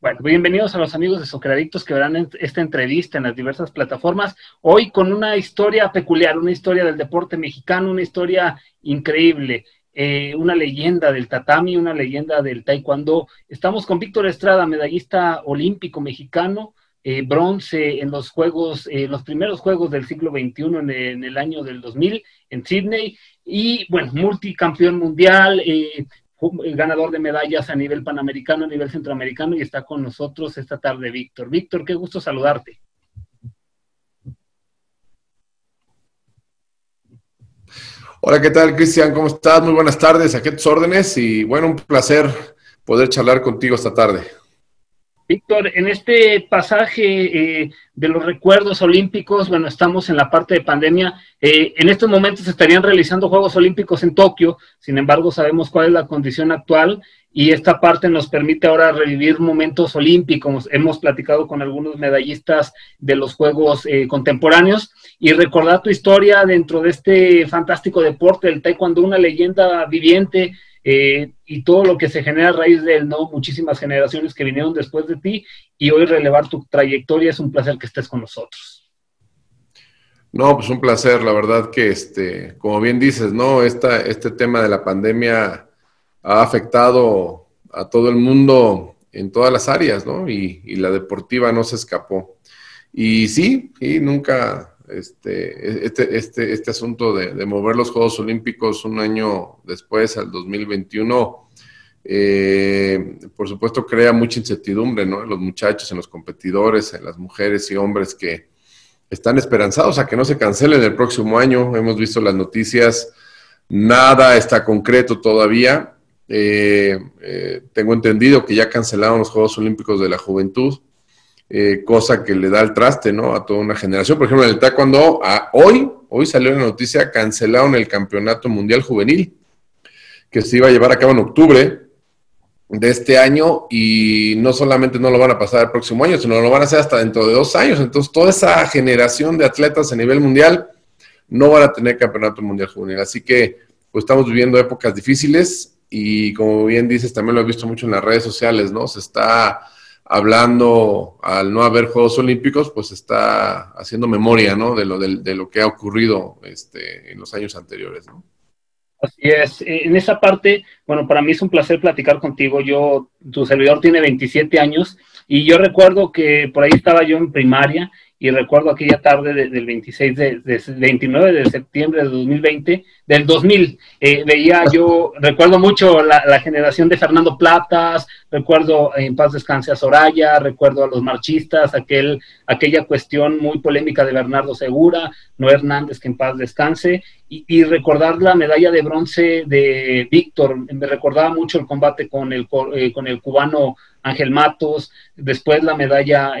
Bueno, bienvenidos a los amigos de Socceradictos que verán esta entrevista en las diversas plataformas. Hoy con una historia peculiar, una historia del deporte mexicano, una historia increíble, una leyenda del tatami, una leyenda del taekwondo. Estamos con Víctor Estrada, medallista olímpico mexicano, bronce en los juegos, los primeros juegos del siglo XXI en el año del 2000 en Sydney, y bueno, multicampeón mundial, ganador de medallas a nivel panamericano, a nivel centroamericano, y está con nosotros esta tarde Víctor. Víctor, qué gusto saludarte. Hola, ¿qué tal, Cristian? ¿Cómo estás? Muy buenas tardes, aquí a tus órdenes y bueno, un placer poder charlar contigo esta tarde. Víctor, en este pasaje de los recuerdos olímpicos, bueno, estamos en la parte de pandemia. En estos momentos se estarían realizando Juegos Olímpicos en Tokio, sin embargo sabemos cuál es la condición actual y esta parte nos permite ahora revivir momentos olímpicos. Hemos platicado con algunos medallistas de los Juegos contemporáneos y recordar tu historia dentro de este fantástico deporte, el taekwondo, una leyenda viviente, y todo lo que se genera a raíz de él, ¿no? Muchísimas generaciones que vinieron después de ti y hoy relevar tu trayectoria. Es un placer que estés con nosotros. No, pues un placer, la verdad que, como bien dices, ¿no? Este tema de la pandemia ha afectado a todo el mundo en todas las áreas, ¿no? Y la deportiva no se escapó. Y sí, nunca, este asunto de mover los Juegos Olímpicos un año después, al 2021, por supuesto crea mucha incertidumbre, ¿no? En los muchachos, en los competidores, en las mujeres y hombres que están esperanzados a que no se cancelen el próximo año. Hemos visto las noticias, nada está concreto todavía. Tengo entendido que ya cancelaron los Juegos Olímpicos de la Juventud, cosa que le da el traste, ¿no? A toda una generación. Por ejemplo, en el taekwondo, hoy salió la noticia, cancelaron el Campeonato Mundial Juvenil, que se iba a llevar a cabo en octubre de este año, y no solamente no lo van a pasar el próximo año, sino lo van a hacer hasta dentro de 2 años. Entonces, toda esa generación de atletas a nivel mundial no van a tener Campeonato Mundial Juvenil. Así que, pues, estamos viviendo épocas difíciles y, como bien dices, también lo he visto mucho en las redes sociales, ¿no? Se está hablando, al no haber Juegos Olímpicos, pues está haciendo memoria, ¿no? De lo que ha ocurrido en los años anteriores, ¿no? Así es. En esa parte, bueno, para mí es un placer platicar contigo. Tu servidor tiene 27 años y yo recuerdo que por ahí estaba yo en primaria y recuerdo aquella tarde del 29 de septiembre de 2020, del 2000, veía yo, recuerdo mucho la generación de Fernando Platas, recuerdo en paz descanse a Soraya, recuerdo a los marchistas, aquella cuestión muy polémica de Bernardo Segura, Noé Hernández, que en paz descanse, y recordar la medalla de bronce de Víctor. Me recordaba mucho el combate con el cubano Ángel Matos, después la medalla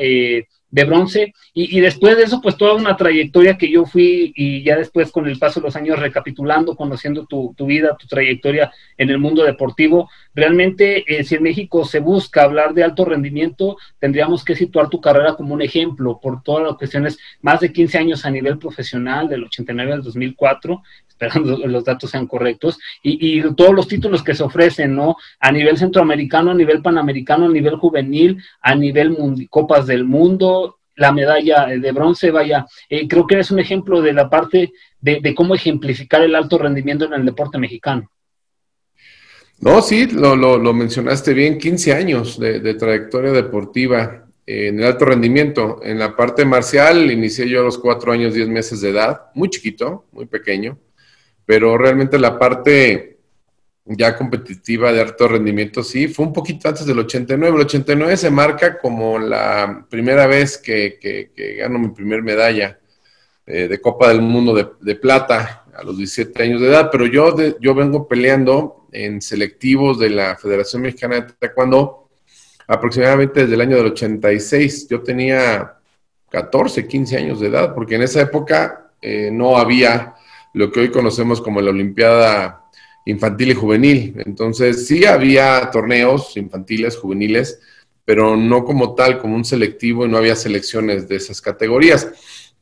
de bronce, y después de eso, pues toda una trayectoria que yo fui, y ya después con el paso de los años recapitulando, conociendo tu vida, tu trayectoria en el mundo deportivo. Realmente, si en México se busca hablar de alto rendimiento, tendríamos que situar tu carrera como un ejemplo, por todas las cuestiones, más de 15 años a nivel profesional, del 89 al 2004, esperando los datos sean correctos, y todos los títulos que se ofrecen, ¿no? A nivel centroamericano, a nivel panamericano, a nivel juvenil, a nivel Copas del Mundo, la medalla de bronce. Vaya, creo que eres un ejemplo de la parte de cómo ejemplificar el alto rendimiento en el deporte mexicano. No, sí, lo mencionaste bien, 15 años de trayectoria deportiva en el alto rendimiento. En la parte marcial inicié yo a los 4 años, 10 meses de edad, muy chiquito, muy pequeño, pero realmente la parte ya competitiva de alto rendimiento sí, fue un poquito antes del 89. El 89 se marca como la primera vez que gano mi primer medalla de Copa del Mundo de plata a los 17 años de edad, pero yo vengo peleando en selectivos de la Federación Mexicana de Taekwondo aproximadamente desde el año del 86. Yo tenía 14, 15 años de edad, porque en esa época no había lo que hoy conocemos como la Olimpiada Infantil y Juvenil. Entonces sí había torneos infantiles, juveniles, pero no como tal, como un selectivo, y no había selecciones de esas categorías.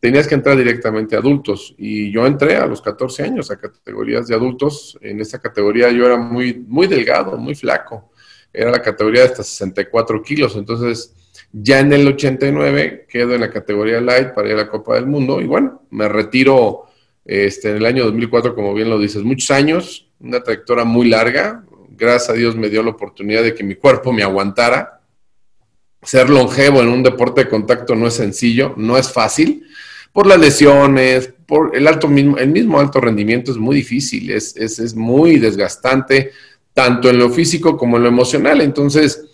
Tenías que entrar directamente a adultos, y yo entré a los 14 años a categorías de adultos. En esta categoría yo era muy, muy delgado, muy flaco, era la categoría de hasta 64 kilos. Entonces, ya en el 89 quedo en la categoría light para ir a la Copa del Mundo. Y bueno, me retiro en el año 2004, como bien lo dices, muchos años, una trayectoria muy larga. Gracias a Dios me dio la oportunidad de que mi cuerpo me aguantara. Ser longevo en un deporte de contacto no es sencillo, no es fácil, por las lesiones, por el mismo alto rendimiento es muy difícil, es muy desgastante, tanto en lo físico como en lo emocional. Entonces,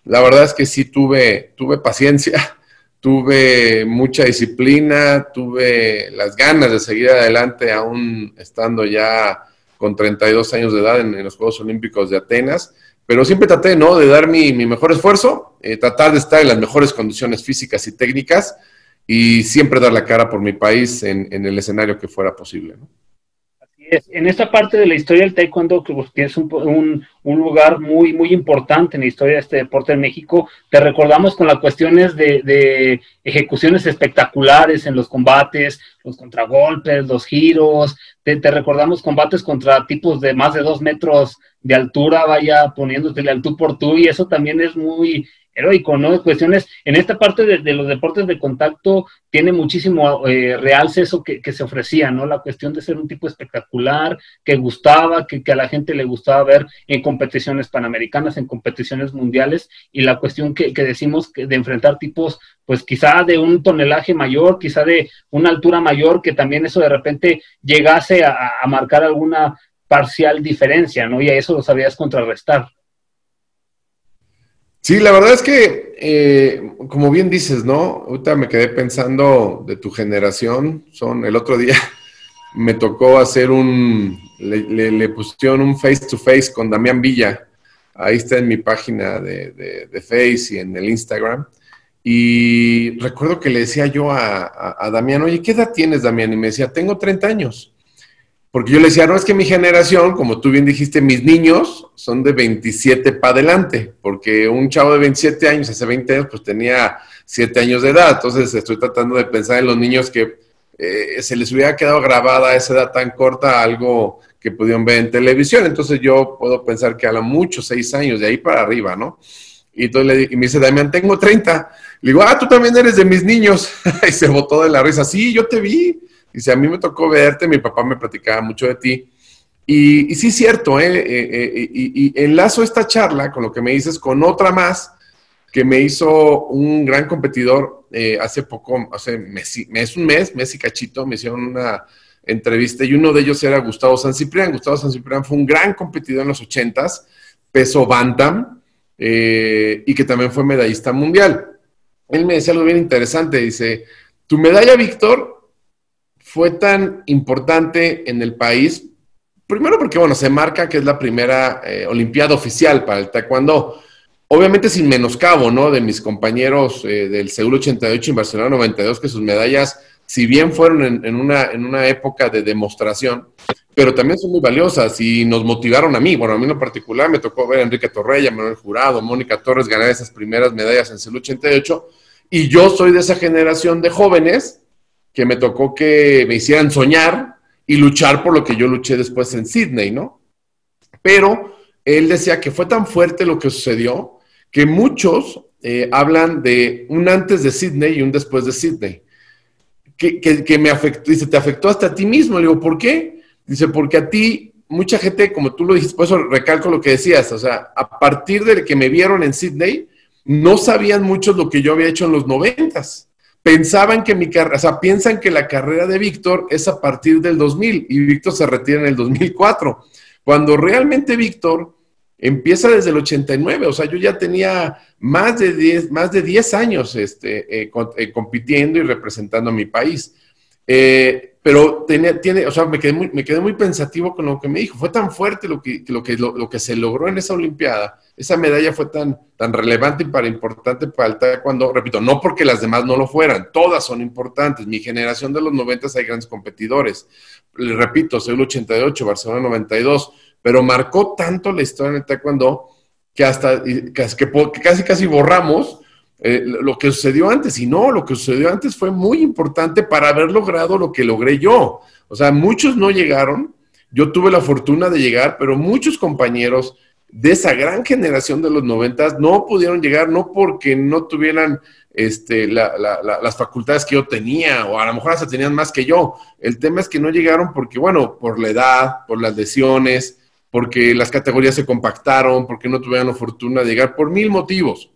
la verdad es que sí tuve paciencia, tuve mucha disciplina, tuve las ganas de seguir adelante, aún estando ya con 32 años de edad en los Juegos Olímpicos de Atenas. Pero siempre traté, ¿no?, de dar mi mejor esfuerzo, tratar de estar en las mejores condiciones físicas y técnicas y siempre dar la cara por mi país en el escenario que fuera posible, ¿no? En esta parte de la historia del taekwondo, que pues, tienes un lugar muy, muy importante en la historia de este deporte en México, te recordamos con las cuestiones de ejecuciones espectaculares en los combates, los contragolpes, los giros, te recordamos combates contra tipos de más de 2 metros de altura, vaya poniéndote al tú por tú, y eso también es muy heroico, ¿no? Cuestiones, en esta parte de los deportes de contacto tiene muchísimo realce eso que se ofrecía, ¿no? La cuestión de ser un tipo espectacular, que gustaba, que a la gente le gustaba ver en competiciones panamericanas, en competiciones mundiales, y la cuestión que decimos de enfrentar tipos, pues quizá de un tonelaje mayor, quizá de una altura mayor, que también eso de repente llegase a marcar alguna parcial diferencia, ¿no? Y a eso lo sabías contrarrestar. Sí, la verdad es que, como bien dices, ¿no? Ahorita me quedé pensando de tu generación. El otro día me tocó hacer le pusieron un face to face con Damián Villa. Ahí está en mi página de Face y en el Instagram. Y recuerdo que le decía yo a Damián, oye, ¿qué edad tienes, Damián? Y me decía, tengo 30 años. Porque yo le decía, no, es que mi generación, como tú bien dijiste, mis niños son de 27 para adelante, porque un chavo de 27 años, hace 20 años, pues tenía 7 años de edad. Entonces estoy tratando de pensar en los niños que se les hubiera quedado grabada a esa edad tan corta algo que pudieron ver en televisión. Entonces yo puedo pensar que a lo mucho 6 años, de ahí para arriba, ¿no? Y entonces me dice, Damián, tengo 30. Le digo, tú también eres de mis niños. Y se botó de la risa. Sí, yo te vi. Dice, a mí me tocó verte, mi papá me platicaba mucho de ti. Y sí es cierto, y enlazo esta charla con lo que me dices, con otra más que me hizo un gran competidor hace poco, hace un mes y cachito, me hicieron una entrevista y uno de ellos era Gustavo Sanciprián. Gustavo Sanciprián fue un gran competidor en los 80s, peso bantam, y que también fue medallista mundial. Él me decía algo bien interesante, dice, tu medalla, Víctor, fue tan importante en el país, primero porque, bueno, se marca que es la primera olimpiada oficial para el taekwondo, obviamente sin menoscabo, ¿no?, de mis compañeros del Seúl 88 y Barcelona 92, que sus medallas, si bien fueron en una época de demostración, pero también son muy valiosas y nos motivaron a mí. Bueno, a mí en lo particular me tocó ver a Enrique Torrella, Manuel Jurado, Mónica Torres ganar esas primeras medallas en Seúl 88, y yo soy de esa generación de jóvenes que me tocó que me hicieran soñar y luchar por lo que yo luché después en Sydney, ¿no? Pero él decía que fue tan fuerte lo que sucedió que muchos hablan de un antes de Sydney y un después de Sydney. Que me afectó, dice, te afectó hasta a ti mismo. Le digo, ¿por qué? Dice, porque a ti, mucha gente, como tú lo dijiste, por eso recalco lo que decías, o sea, a partir de que me vieron en Sydney, no sabían muchos lo que yo había hecho en los 90s. Pensaban que piensan que la carrera de Víctor es a partir del 2000 y Víctor se retira en el 2004, cuando realmente Víctor empieza desde el 89, o sea, yo ya tenía más de 10 años compitiendo y representando a mi país. Pero o sea, me quedé muy pensativo con lo que me dijo. Fue tan fuerte lo que se logró en esa Olimpiada. Esa medalla fue tan relevante y importante para el taekwondo. Repito, no porque las demás no lo fueran. Todas son importantes. Mi generación de los 90 hay grandes competidores. Le repito, Seúl 88, Barcelona 92. Pero marcó tanto la historia en el taekwondo que casi borramos lo que sucedió antes. Y no, lo que sucedió antes fue muy importante para haber logrado lo que logré yo. O sea, muchos no llegaron. Yo tuve la fortuna de llegar, pero muchos compañeros de esa gran generación de los 90 no pudieron llegar, no porque no tuvieran las facultades que yo tenía, o a lo mejor hasta tenían más que yo. El tema es que no llegaron porque, bueno, por la edad, por las lesiones, porque las categorías se compactaron, porque no tuvieron la fortuna de llegar, por mil motivos.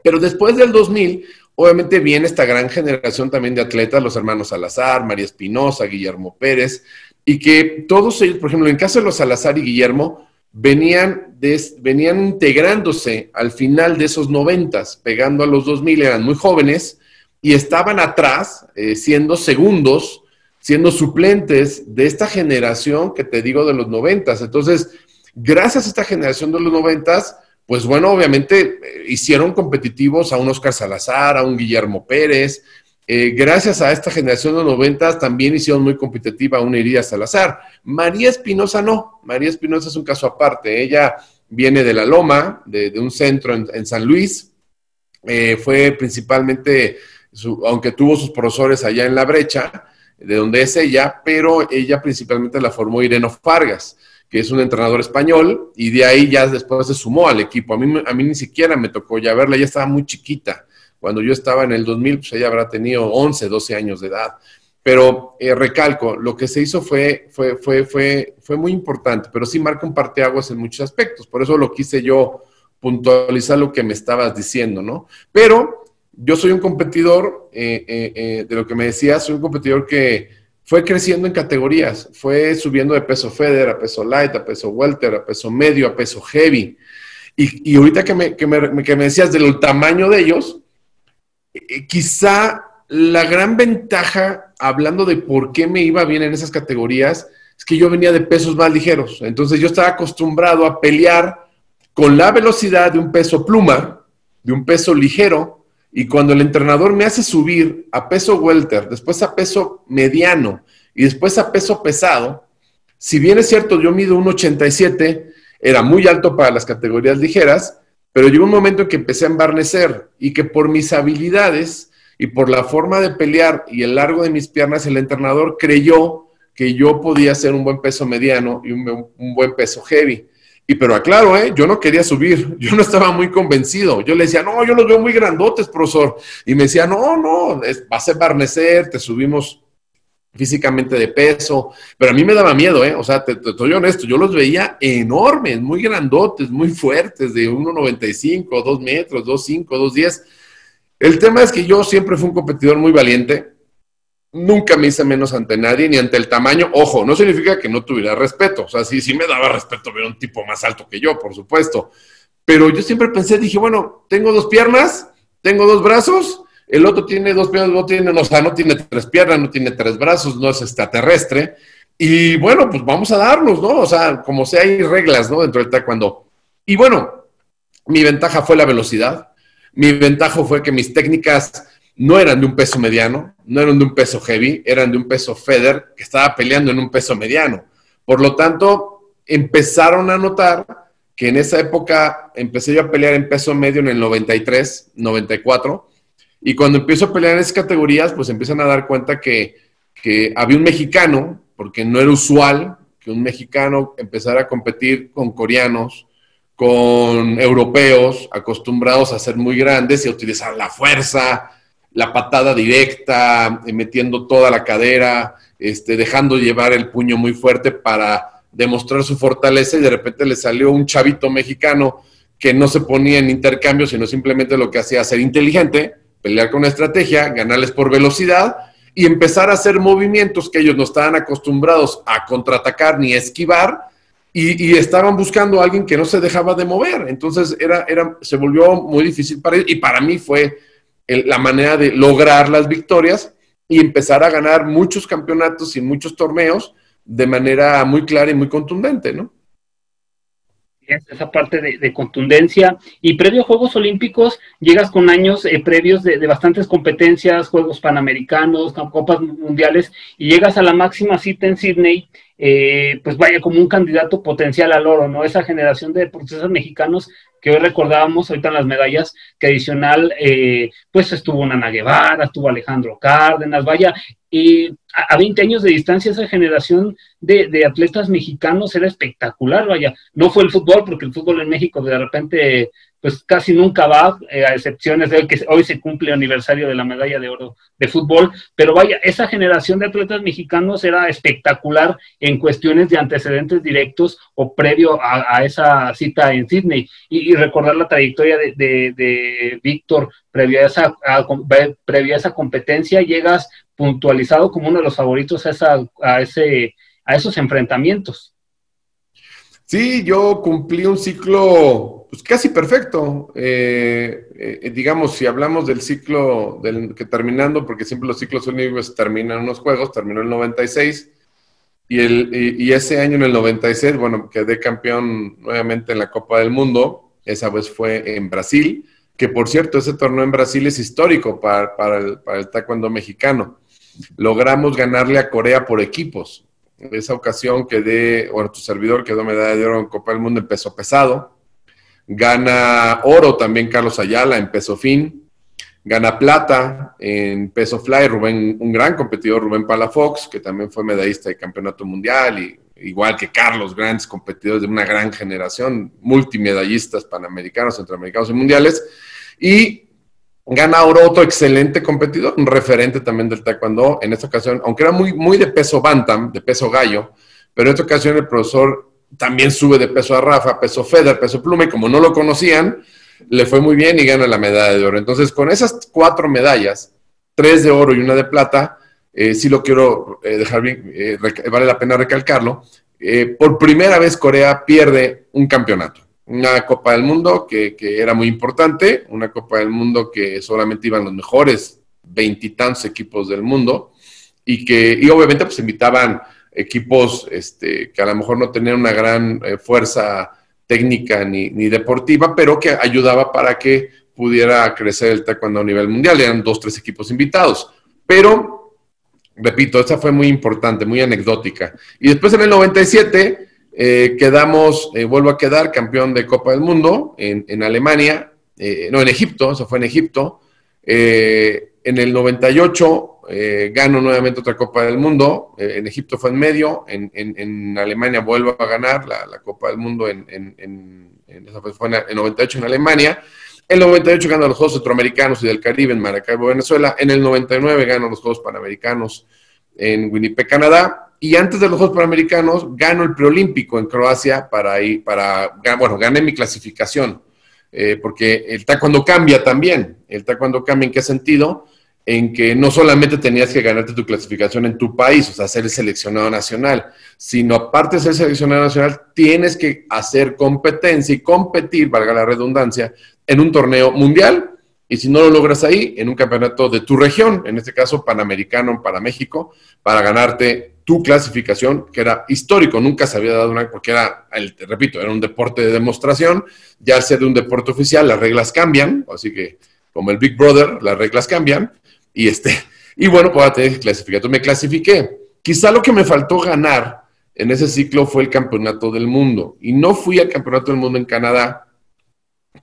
Pero después del 2000, obviamente viene esta gran generación también de atletas, los hermanos Salazar, María Espinosa, Guillermo Pérez, y que todos ellos, por ejemplo, en el caso de los Salazar y Guillermo, venían integrándose al final de esos 90s, pegando a los 2000, eran muy jóvenes, y estaban atrás, siendo segundos, siendo suplentes de esta generación que te digo de los 90s. Entonces, gracias a esta generación de los 90s, pues bueno, obviamente hicieron competitivos a un Oscar Salazar, a un Guillermo Pérez. Gracias a esta generación de los 90 también hicieron muy competitiva a una Iría Salazar. María Espinosa no. María Espinosa es un caso aparte. Ella viene de La Loma, de un centro en San Luis. Fue principalmente, aunque tuvo sus profesores allá en La Brecha, de donde es ella, pero ella principalmente la formó Ireno Fargas, que es un entrenador español, y de ahí ya después se sumó al equipo. A mí ni siquiera me tocó ya verla, ella estaba muy chiquita. Cuando yo estaba en el 2000, pues ella habrá tenido 11, 12 años de edad. Pero recalco, lo que se hizo fue muy importante, pero sí marca un parteaguas en muchos aspectos. Por eso lo quise yo puntualizar lo que me estabas diciendo, ¿no? Pero yo soy un competidor, de lo que me decías, soy un competidor que fue creciendo en categorías, fue subiendo de peso Feder a peso light, a peso welter, a peso medio, a peso heavy. Y ahorita que me decías del tamaño de ellos, quizá la gran ventaja, hablando de por qué me iba bien en esas categorías, es que yo venía de pesos más ligeros. Entonces yo estaba acostumbrado a pelear con la velocidad de un peso pluma, de un peso ligero, y cuando el entrenador me hace subir a peso welter, después a peso mediano y después a peso pesado, si bien es cierto, yo mido 1.87, era muy alto para las categorías ligeras, pero llegó un momento en que empecé a embarnecer y que por mis habilidades y por la forma de pelear y el largo de mis piernas, el entrenador creyó que yo podía hacer un buen peso mediano y un buen peso heavy. Pero aclaro, yo no quería subir, yo no estaba muy convencido. Yo le decía, no, yo los veo muy grandotes, profesor. Y me decía, no, vas a embarnecer, te subimos físicamente de peso, pero a mí me daba miedo, o sea, te estoy honesto, yo los veía enormes, muy grandotes, muy fuertes, de 1.95, 2 metros, 2.5, 2.10. El tema es que yo siempre fui un competidor muy valiente, nunca me hice menos ante nadie, ni ante el tamaño. Ojo, no significa que no tuviera respeto, o sea, sí me daba respeto ver un tipo más alto que yo, por supuesto, pero yo siempre dije, bueno, tengo 2 piernas, tengo 2 brazos, el otro tiene 2 piernas, no tiene 3 piernas, no tiene 3 brazos, no es extraterrestre. Y bueno, pues vamos a darnos, ¿no? O sea, como sea, hay reglas, ¿no? Dentro del taekwondo. Y bueno, mi ventaja fue la velocidad. Mi ventaja fue que mis técnicas no eran de un peso mediano, no eran de un peso heavy, eran de un peso Feder que estaba peleando en un peso mediano. Por lo tanto, empezaron a notar que en esa época empecé yo a pelear en peso medio en el 93, 94. Y cuando empiezo a pelear en esas categorías, pues empiezan a dar cuenta que había un mexicano, porque no era usual que un mexicano empezara a competir con coreanos, con europeos, acostumbrados a ser muy grandes y a utilizar la fuerza, la patada directa, metiendo toda la cadera, dejando llevar el puño muy fuerte para demostrar su fortaleza, y de repente le salió un chavito mexicano que no se ponía en intercambio, sino simplemente lo que hacía ser inteligente, pelear con estrategia, ganarles por velocidad y empezar a hacer movimientos que ellos no estaban acostumbrados a contraatacar ni a esquivar, y estaban buscando a alguien que no se dejaba de mover. Entonces se volvió muy difícil para ellos, y para mí fue la manera de lograr las victorias y empezar a ganar muchos campeonatos y muchos torneos de manera muy clara y muy contundente, ¿no? Esa parte de contundencia. Y previo a Juegos Olímpicos, llegas con años previos de bastantes competencias, Juegos Panamericanos, Copas Mundiales, y llegas a la máxima cita en Sydney, pues vaya, como un candidato potencial al oro, ¿no? Esa generación de deportistas mexicanos que hoy recordábamos ahorita en las medallas, que adicional, pues estuvo Ana Guevara, estuvo Alejandro Cárdenas, vaya, y a 20 años de distancia esa generación de atletas mexicanos era espectacular, vaya, no fue el fútbol, porque el fútbol en México de repente pues casi nunca va, a excepciones de que hoy se cumple el aniversario de la medalla de oro de fútbol, pero vaya, esa generación de atletas mexicanos era espectacular en cuestiones de antecedentes directos o previo a esa cita en Sydney, y recordar la trayectoria de Víctor previo a esa competencia, llegas puntualizado como uno de los favoritos a esos enfrentamientos. Sí, yo cumplí un ciclo pues, casi perfecto. Digamos, si hablamos del ciclo que terminando, porque siempre los ciclos olímpicos terminan unos juegos, terminó el 96, y ese año en el 96, bueno, quedé campeón nuevamente en la Copa del Mundo. Esa vez fue en Brasil, que por cierto, ese torneo en Brasil es histórico para el taekwondo mexicano. Logramos ganarle a Corea por equipos. En esa ocasión tu servidor quedó medalla de oro en Copa del Mundo en peso pesado. Gana oro también Carlos Ayala en peso fin. Gana plata en peso fly un gran competidor, Rubén Palafox, que también fue medallista de campeonato mundial, y igual que Carlos, grandes competidores de una gran generación, multimedallistas panamericanos, centroamericanos y mundiales. Y gana oro otro excelente competidor, un referente también del taekwondo, en esta ocasión, aunque era muy de peso bantam, de peso gallo, pero en esta ocasión el profesor también sube de peso a Rafa, peso feather, peso pluma, y como no lo conocían, le fue muy bien y gana la medalla de oro. Entonces, con esas 4 medallas, 3 de oro y 1 de plata, sí lo quiero dejar bien, vale la pena recalcarlo, por primera vez Corea pierde un campeonato. Una Copa del Mundo que era muy importante, una Copa del Mundo que solamente iban los mejores 20 y tantos equipos del mundo, y obviamente pues invitaban equipos que a lo mejor no tenían una gran fuerza técnica ni deportiva, pero que ayudaba para que pudiera crecer el taekwondo a nivel mundial. Eran 2, 3 equipos invitados, pero repito, esta fue muy importante, muy anecdótica. Y después en el 97 vuelvo a quedar campeón de Copa del Mundo en Alemania, en Egipto, eso fue en Egipto. En el 98 gano nuevamente otra Copa del Mundo, en Egipto fue en medio, en Alemania vuelvo a ganar la Copa del Mundo, esa fue en el 98 en Alemania. En el 98 gano los Juegos Centroamericanos y del Caribe en Maracaibo, Venezuela. En el 99 gano los Juegos Panamericanos en Winnipeg, Canadá. Y antes de los Juegos Panamericanos, gano el preolímpico en Croacia gané mi clasificación, porque el taekwondo cambia también. ¿El taekwondo cambia en qué sentido? En que no solamente tenías que ganarte tu clasificación en tu país, o sea, ser el seleccionado nacional, sino aparte de ser seleccionado nacional, tienes que hacer competencia y competir, valga la redundancia, en un torneo mundial, y si no lo logras ahí, en un campeonato de tu región, en este caso Panamericano para México, para ganarte tu clasificación, que era histórico, nunca se había dado porque repito, era un deporte de demostración. Ya al ser de un deporte oficial, las reglas cambian, así que como el Big Brother, las reglas cambian, y bueno, pues tener que clasificar. Entonces me clasifiqué. Quizá lo que me faltó ganar en ese ciclo fue el campeonato del mundo, y no fui al campeonato del mundo en Canadá,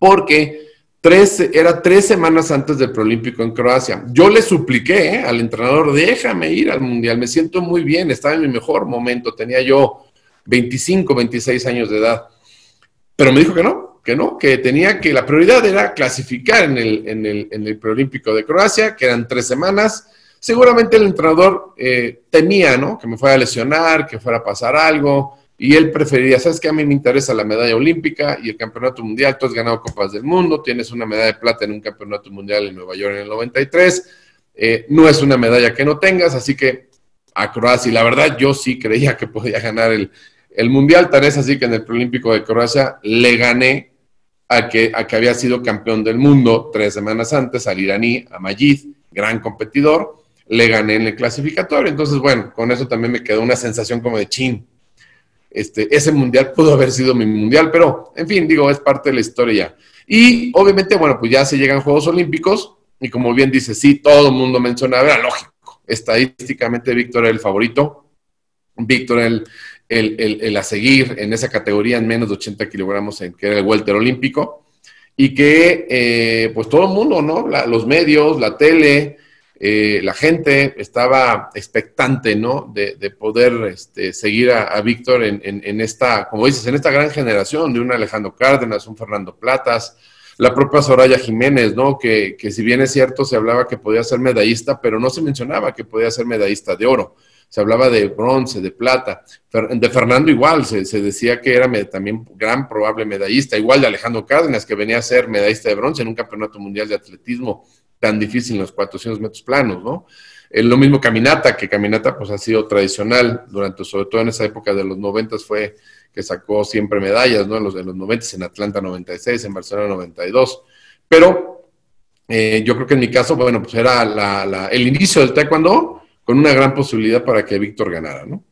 porque era 3 semanas antes del preolímpico en Croacia. Yo le supliqué al entrenador, déjame ir al mundial, me siento muy bien, estaba en mi mejor momento, tenía yo 25, 26 años de edad. Pero me dijo que la prioridad era clasificar en el preolímpico de Croacia, que eran 3 semanas. Seguramente el entrenador temía, ¿no?, que me fuera a lesionar, que fuera a pasar algo, y él preferiría, ¿sabes qué? A mí me interesa la medalla olímpica y el campeonato mundial. Tú has ganado Copas del Mundo, tienes una medalla de plata en un campeonato mundial en Nueva York en el 93, no es una medalla que no tengas, así que a Croacia. Y la verdad, yo sí creía que podía ganar el mundial, tan es así que en el preolímpico de Croacia le gané a que había sido campeón del mundo 3 semanas antes, al iraní, a Majid, gran competidor. Le gané en el clasificatorio. Entonces, bueno, con eso también me quedó una sensación como de chin. Ese mundial pudo haber sido mi mundial, pero, en fin, digo, es parte de la historia. Y, obviamente, bueno, pues ya se llegan Juegos Olímpicos, y como bien dice, sí, todo el mundo mencionaba, era lógico. Estadísticamente, Víctor era el favorito. Víctor era el a seguir en esa categoría en menos de 80 kilogramos, que era el welter olímpico. y que pues todo el mundo, ¿no? Los medios, la tele, la gente estaba expectante, ¿no? De poder seguir a Víctor en esta, como dices, en esta gran generación de un Alejandro Cárdenas, un Fernando Platas, la propia Soraya Jiménez, ¿no? Que si bien es cierto, se hablaba que podía ser medallista, pero no se mencionaba que podía ser medallista de oro. Se hablaba de bronce, de plata. De Fernando igual, se decía que era también gran probable medallista. Igual de Alejandro Cárdenas, que venía a ser medallista de bronce en un campeonato mundial de atletismo tan difícil en los 400 metros planos, ¿no? Lo mismo Caminata, que Caminata pues ha sido tradicional durante, sobre todo en esa época de los 90 fue que sacó siempre medallas, ¿no? En los 90, en Atlanta 96, en Barcelona 92. Pero yo creo que en mi caso, bueno, pues era el inicio del taekwondo con una gran posibilidad para que Víctor ganara, ¿no?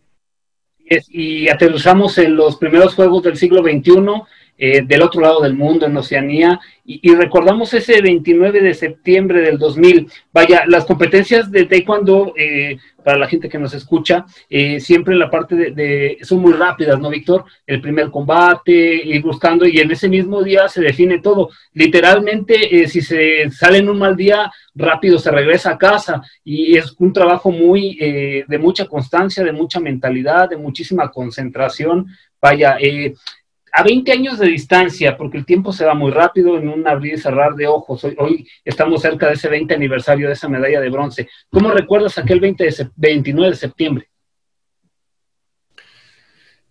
Y aterrizamos en los primeros Juegos del siglo XXI, del otro lado del mundo, en Oceanía, y recordamos ese 29 de septiembre del 2000. Vaya, las competencias de taekwondo, para la gente que nos escucha, siempre en la parte son muy rápidas, ¿no, Víctor? El primer combate, ir buscando, y en ese mismo día se define todo. Literalmente, si se sale en un mal día, rápido se regresa a casa, y es un trabajo muy de mucha constancia, de mucha mentalidad, de muchísima concentración. Vaya, a 20 años de distancia, porque el tiempo se va muy rápido en un abrir y cerrar de ojos. Hoy estamos cerca de ese 20 aniversario de esa medalla de bronce. ¿Cómo recuerdas aquel 29 de septiembre?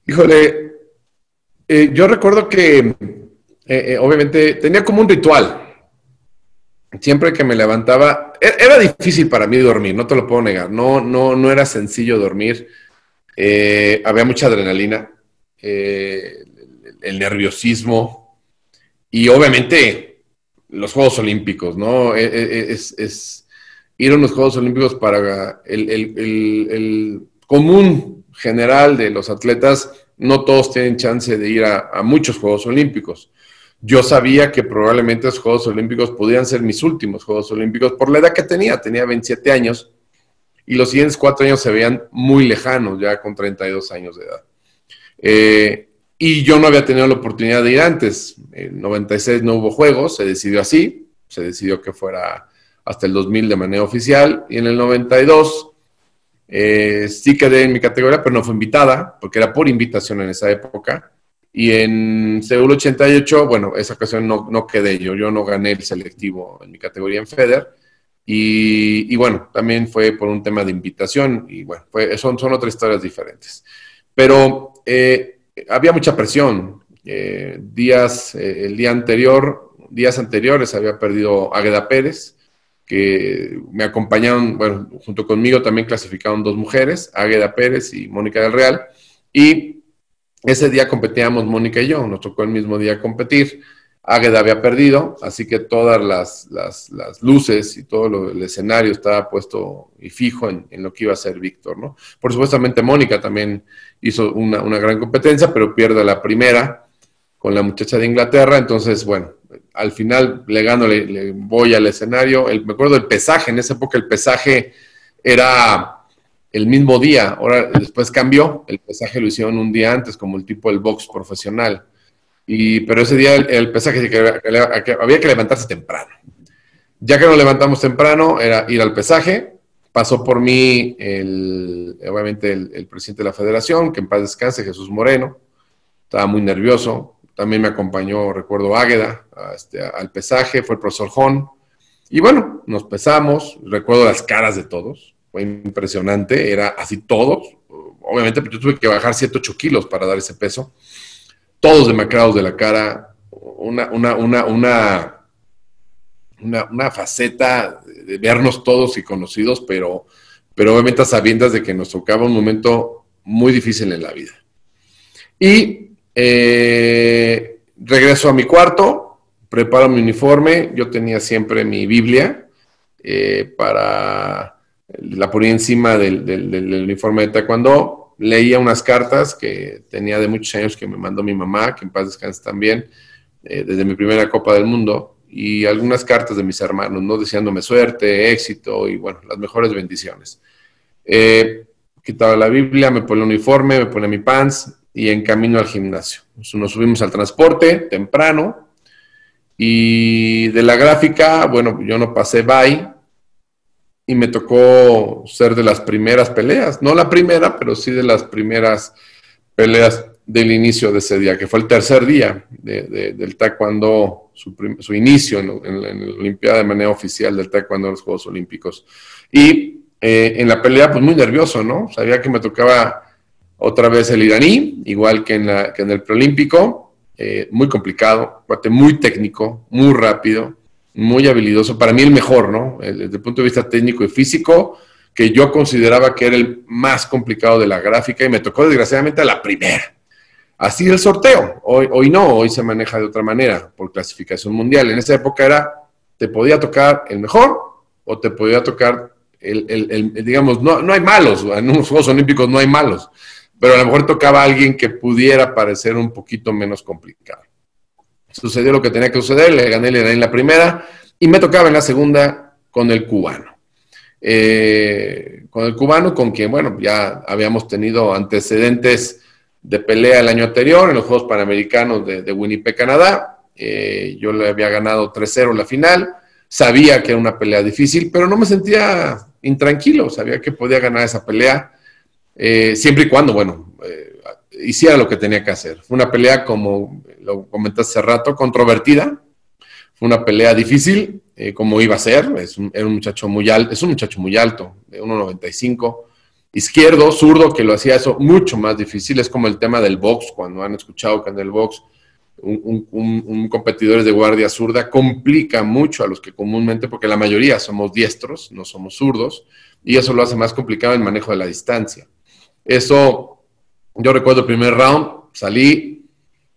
Híjole, yo recuerdo que obviamente tenía como un ritual. Siempre que me levantaba, era difícil para mí dormir, no te lo puedo negar. No era sencillo dormir. Había mucha adrenalina. El nerviosismo y obviamente los Juegos Olímpicos, ¿no? Es ir a unos Juegos Olímpicos para el común general de los atletas, no todos tienen chance de ir a muchos Juegos Olímpicos. Yo sabía que probablemente los Juegos Olímpicos podían ser mis últimos Juegos Olímpicos por la edad que tenía 27 años y los siguientes 4 años se veían muy lejanos, ya con 32 años de edad. Y yo no había tenido la oportunidad de ir antes. En 96 no hubo juegos, se decidió así, se decidió que fuera hasta el 2000 de manera oficial, y en el 92 sí quedé en mi categoría, pero no fue invitada, porque era por invitación en esa época, y en Seúl 88, bueno, esa ocasión no quedé yo no gané el selectivo en mi categoría en FEDER, y bueno, también fue por un tema de invitación, y bueno, son otras historias diferentes. Pero había mucha presión. Días anteriores había perdido Águeda Pérez, que me acompañaron, bueno, junto conmigo también clasificaron 2 mujeres, Águeda Pérez y Mónica del Real, y ese día competíamos Mónica y yo, nos tocó el mismo día competir. Águeda había perdido, así que todas las luces y todo el escenario estaba puesto y fijo en lo que iba a ser Víctor, ¿no? Por supuestamente Mónica también hizo una gran competencia, pero pierde la primera con la muchacha de Inglaterra, entonces, bueno, al final le voy al escenario. Me acuerdo del pesaje, en esa época el pesaje era el mismo día, ahora después cambió, el pesaje lo hicieron un día antes, como el tipo del box profesional. Pero ese día el pesaje había que levantarse temprano. Ya que nos levantamos temprano, era ir al pesaje. Pasó por mí, obviamente, el presidente de la federación, que en paz descanse, Jesús Moreno. Estaba muy nervioso. También me acompañó, recuerdo, Águeda al pesaje. Fue el profesor Jón. Y bueno, nos pesamos. Recuerdo las caras de todos. Fue impresionante. Era así todos. Obviamente, yo tuve que bajar 7, 8 kilos para dar ese peso. Todos demacrados de la cara, una faceta de vernos todos y conocidos, pero obviamente a sabiendas de que nos tocaba un momento muy difícil en la vida. Y regreso a mi cuarto, preparo mi uniforme, yo tenía siempre mi Biblia, la ponía encima del uniforme de taekwondo. Leía unas cartas que tenía de muchos años que me mandó mi mamá, que en paz descanse también, desde mi primera Copa del Mundo, y algunas cartas de mis hermanos, ¿no? Deseándome suerte, éxito y, bueno, las mejores bendiciones. Quitaba la Biblia, me ponía el uniforme, me ponía mi pants y en camino al gimnasio. Nos subimos al transporte temprano Y de la gráfica, bueno, yo no pasé bye y me tocó ser de las primeras peleas. No la primera, pero sí de las primeras peleas del inicio de ese día, que fue el tercer día del taekwondo, su inicio en la Olimpiada de manera oficial del taekwondo en los Juegos Olímpicos. Y en la pelea, pues muy nervioso, ¿no? Sabía que me tocaba otra vez el iraní, igual que en el preolímpico. Muy complicado, muy técnico, muy rápido, muy habilidoso. Para mí el mejor, ¿no? Desde el punto de vista técnico y físico, que yo consideraba que era el más complicado de la gráfica y me tocó desgraciadamente a la primera. Así el sorteo. Hoy no, hoy se maneja de otra manera, por clasificación mundial. En esa época te podía tocar el mejor o te podía tocar digamos, no hay malos, en unos Juegos Olímpicos no hay malos, pero a lo mejor tocaba a alguien que pudiera parecer un poquito menos complicado. Sucedió lo que tenía que suceder, le gané en la primera y me tocaba en la segunda con el cubano. Con quien, bueno, ya habíamos tenido antecedentes de pelea el año anterior en los Juegos Panamericanos de Winnipeg, Canadá. Yo le había ganado 3-0 la final, sabía que era una pelea difícil, pero no me sentía intranquilo, sabía que podía ganar esa pelea. Siempre y cuando, bueno, hiciera lo que tenía que hacer. Fue una pelea, como lo comentaste hace rato, controvertida. Fue una pelea difícil, como iba a ser. Era un muchacho muy alto, es un muchacho muy alto, de 1.95. Izquierdo, zurdo, que lo hacía eso mucho más difícil. Es como el tema del box, cuando han escuchado que en el box un competidor de guardia zurda complica mucho a los que comúnmente, porque la mayoría somos diestros, no somos zurdos, y eso lo hace más complicado el manejo de la distancia. Eso, yo recuerdo el primer round, salí,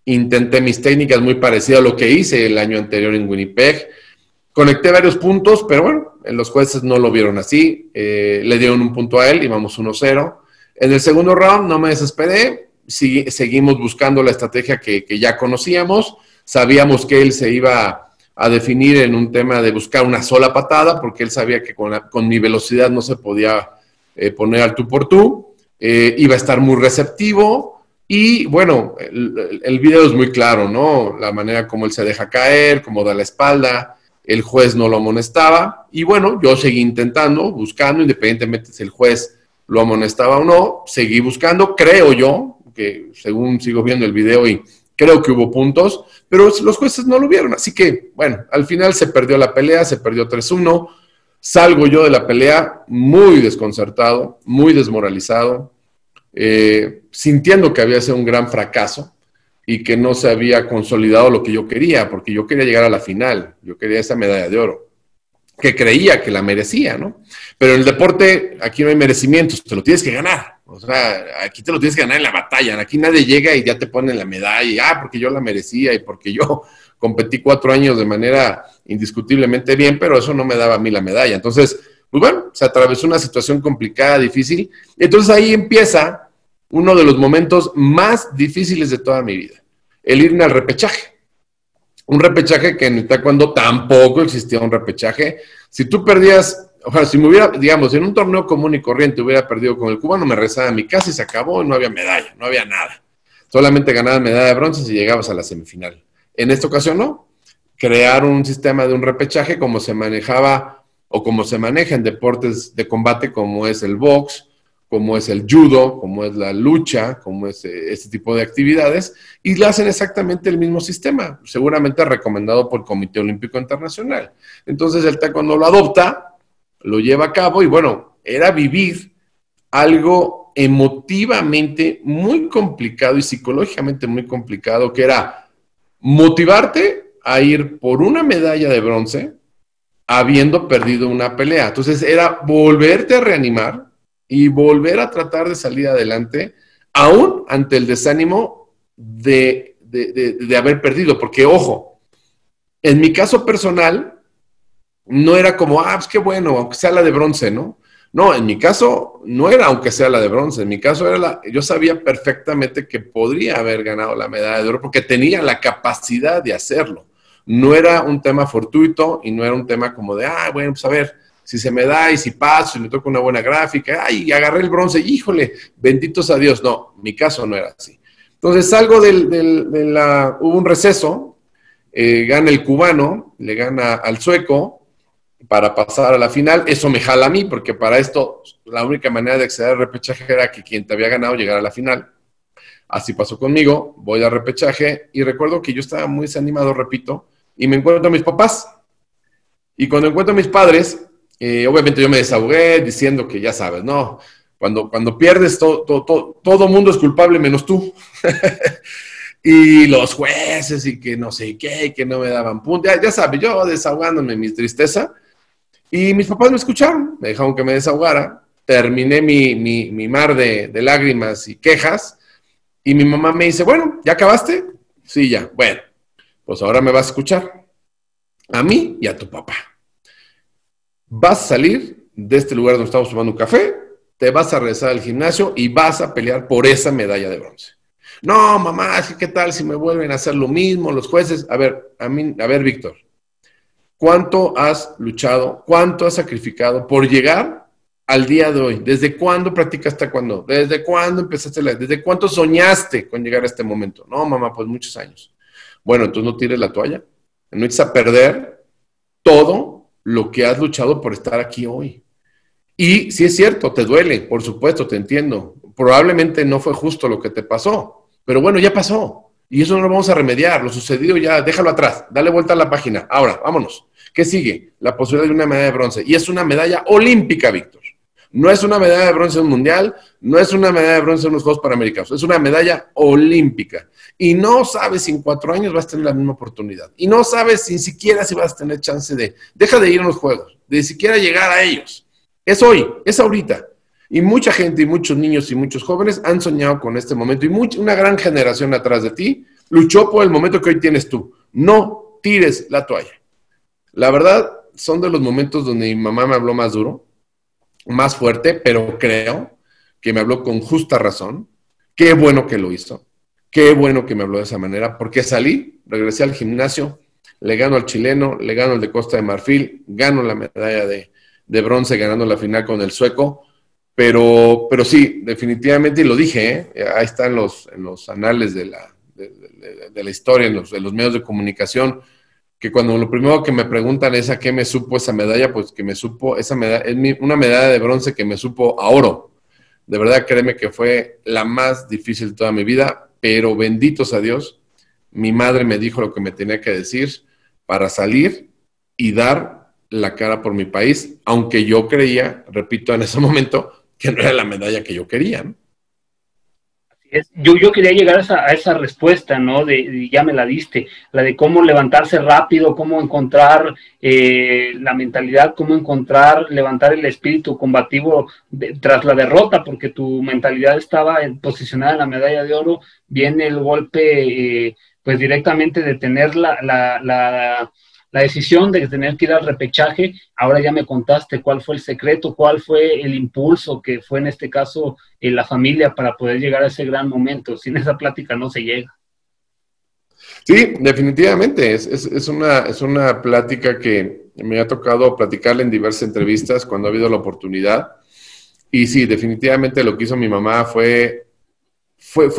intenté mis técnicas muy parecidas a lo que hice el año anterior en Winnipeg, conecté varios puntos, pero bueno, los jueces no lo vieron así, le dieron un punto a él, íbamos 1-0. En el segundo round no me desesperé, seguimos buscando la estrategia que ya conocíamos, sabíamos que él se iba a definir en un tema de buscar una sola patada, porque él sabía que con mi velocidad no se podía poner al tú por tú, iba a estar muy receptivo, y bueno, el video es muy claro, ¿no? La manera como él se deja caer, cómo da la espalda, el juez no lo amonestaba, y bueno, yo seguí intentando, buscando, independientemente si el juez lo amonestaba o no, seguí buscando, creo yo, que según sigo viendo el video y creo que hubo puntos, pero los jueces no lo vieron, así que, bueno, al final se perdió la pelea, se perdió 3-1, salgo yo de la pelea muy desconcertado, muy desmoralizado, sintiendo que había sido un gran fracaso y que no se había consolidado lo que yo quería, porque yo quería llegar a la final, yo quería esa medalla de oro, que creía que la merecía, ¿no? Pero en el deporte, aquí no hay merecimientos, te lo tienes que ganar. O sea, aquí te lo tienes que ganar en la batalla. Aquí nadie llega y ya te ponen la medalla, y, porque yo la merecía y porque yo competí 4 años de manera indiscutiblemente bien, pero eso no me daba a mí la medalla. Entonces, pues bueno, se atravesó una situación complicada, difícil. Entonces ahí empieza uno de los momentos más difíciles de toda mi vida, el irme al repechaje. Un repechaje que en el taekwondo tampoco existía un repechaje. Si tú perdías, o sea, si me hubiera, digamos, en un torneo común y corriente hubiera perdido con el cubano, me regresaba a mi casa y se acabó y no había medalla, no había nada. Solamente ganabas medalla de bronce si llegabas a la semifinal. En esta ocasión no. Crear un sistema de un repechaje como se manejaba o como se maneja en deportes de combate como es el box, como es el judo, como es la lucha, como es este tipo de actividades, y le hacen exactamente el mismo sistema, seguramente recomendado por el Comité Olímpico Internacional. Entonces el taekwondo lo adopta, lo lleva a cabo, y bueno, era vivir algo emotivamente muy complicado y psicológicamente muy complicado, que era motivarte a ir por una medalla de bronce habiendo perdido una pelea. Entonces era volverte a reanimar y volver a tratar de salir adelante, aún ante el desánimo de haber perdido. Porque, ojo, en mi caso personal, no era como, pues qué bueno, aunque sea la de bronce, ¿no? No, en mi caso no era aunque sea la de bronce, en mi caso era yo sabía perfectamente que podría haber ganado la medalla de oro porque tenía la capacidad de hacerlo. No era un tema fortuito y no era un tema como de, bueno, pues a ver, si se me da y si paso y me toca una buena gráfica, y agarré el bronce, híjole, benditos a Dios. No, mi caso no era así. Entonces salgo hubo un receso, gana el cubano, le gana al sueco para pasar a la final. Eso me jala a mí, porque para esto la única manera de acceder al repechaje era que quien te había ganado llegara a la final. Así pasó conmigo, voy al repechaje y recuerdo que yo estaba muy desanimado, repito, y me encuentro a mis papás. Y cuando encuentro a mis padres, obviamente yo me desahogué diciendo que ya sabes, ¿no? Cuando pierdes, todo mundo es culpable menos tú. Y los jueces y que no sé qué, que no me daban punto. Ya sabes, yo desahogándome mi tristeza. Y mis papás me escucharon, me dejaron que me desahogara. Terminé mi mar de lágrimas y quejas. Y mi mamá me dice, bueno, ¿ya acabaste? Sí, ya. Bueno, pues ahora me vas a escuchar. A mí y a tu papá. Vas a salir de este lugar donde estamos tomando un café, te vas a regresar al gimnasio y vas a pelear por esa medalla de bronce. No, mamá, ¿qué tal si me vuelven a hacer lo mismo los jueces? A ver, Víctor, ¿cuánto has luchado, cuánto has sacrificado por llegar al día de hoy? ¿Desde cuándo practicas taekwondo? ¿Desde cuándo empezaste desde cuánto soñaste con llegar a este momento? No, mamá, pues muchos años. Bueno, entonces no tires la toalla. No eches a perder todo lo que has luchado por estar aquí hoy. Y sí es cierto, te duele, por supuesto, te entiendo. Probablemente no fue justo lo que te pasó, pero bueno, ya pasó. Y eso no lo vamos a remediar, lo sucedido ya, déjalo atrás, dale vuelta a la página. Ahora, vámonos. ¿Qué sigue? La posibilidad de una medalla de bronce. Y es una medalla olímpica, Víctor. No es una medalla de bronce en un mundial, no es una medalla de bronce en los Juegos Panamericanos, es una medalla olímpica. Y no sabes si en 4 años vas a tener la misma oportunidad. Y no sabes ni siquiera si vas a tener chance deja de ir a los Juegos, de siquiera llegar a ellos. Es hoy, es ahorita. Y mucha gente y muchos niños y muchos jóvenes han soñado con este momento. Y una gran generación atrás de ti luchó por el momento que hoy tienes tú. No tires la toalla. La verdad, son de los momentos donde mi mamá me habló más duro, más fuerte, pero creo que me habló con justa razón. Qué bueno que lo hizo. Qué bueno que me habló de esa manera, porque salí, regresé al gimnasio, le gano al chileno, le gano al de Costa de Marfil, gano la medalla de bronce ganando la final con el sueco, pero sí, definitivamente, y lo dije, ahí está en los anales de la historia, en los medios de comunicación, que cuando lo primero que me preguntan es a qué me supo esa medalla, pues que me supo, esa medalla, es una medalla de bronce que me supo a oro. De verdad, créeme que fue la más difícil de toda mi vida, pero benditos a Dios, mi madre me dijo lo que me tenía que decir para salir y dar la cara por mi país, aunque yo creía, repito, en ese momento, que no era la medalla que yo quería, ¿no? Yo quería llegar a esa respuesta, ¿no? Ya me la diste, la de cómo levantarse rápido, cómo encontrar la mentalidad, cómo levantar el espíritu combativo tras la derrota, porque tu mentalidad estaba posicionada en la medalla de oro, viene el golpe, pues directamente de tener la decisión de tener que ir al repechaje. Ahora ya me contaste cuál fue el secreto, cuál fue el impulso que fue en este caso la familia para poder llegar a ese gran momento. Sin esa plática no se llega. Sí, definitivamente. Es una plática que me ha tocado platicarla en diversas entrevistas cuando ha habido la oportunidad. Y sí, definitivamente lo que hizo mi mamá fue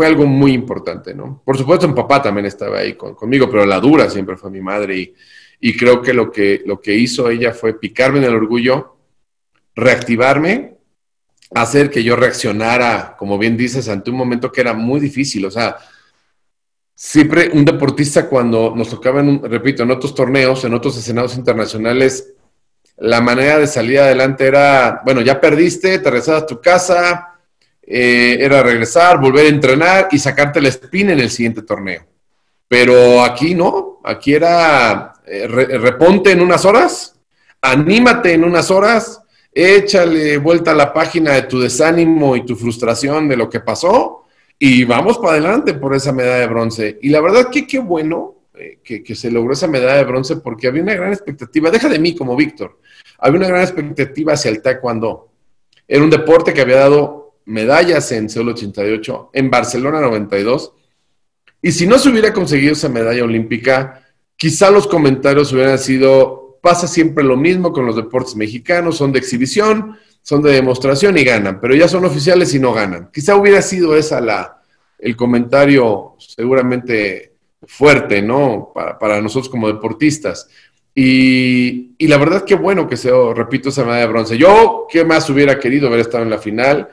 algo muy importante, ¿no? Por supuesto, mi papá también estaba ahí conmigo, pero la dura siempre fue mi madre. Y creo que lo que hizo ella fue picarme en el orgullo, reactivarme, hacer que yo reaccionara, como bien dices, ante un momento que era muy difícil. O sea, siempre un deportista cuando nos tocaba, repito, en otros torneos, en otros escenarios internacionales, la manera de salir adelante era, bueno, ya perdiste, te regresas a tu casa, era regresar, volver a entrenar y sacarte la espina en el siguiente torneo. Pero aquí no, aquí era reponte en unas horas, anímate en unas horas, échale vuelta a la página de tu desánimo y tu frustración de lo que pasó y vamos para adelante por esa medalla de bronce. Y la verdad que qué bueno que se logró esa medalla de bronce porque había una gran expectativa, deja de mí como Víctor, había una gran expectativa hacia el taekwondo. Era un deporte que había dado medallas en Seúl 88, en Barcelona 92. Y si no se hubiera conseguido esa medalla olímpica, quizá los comentarios hubieran sido, pasa siempre lo mismo con los deportes mexicanos, son de exhibición, son de demostración y ganan, pero ya son oficiales y no ganan. Quizá hubiera sido esa el comentario seguramente fuerte, ¿no? Para nosotros como deportistas. Y la verdad que bueno que se, repito, esa medalla de bronce. Yo, ¿qué más hubiera querido haber estado en la final?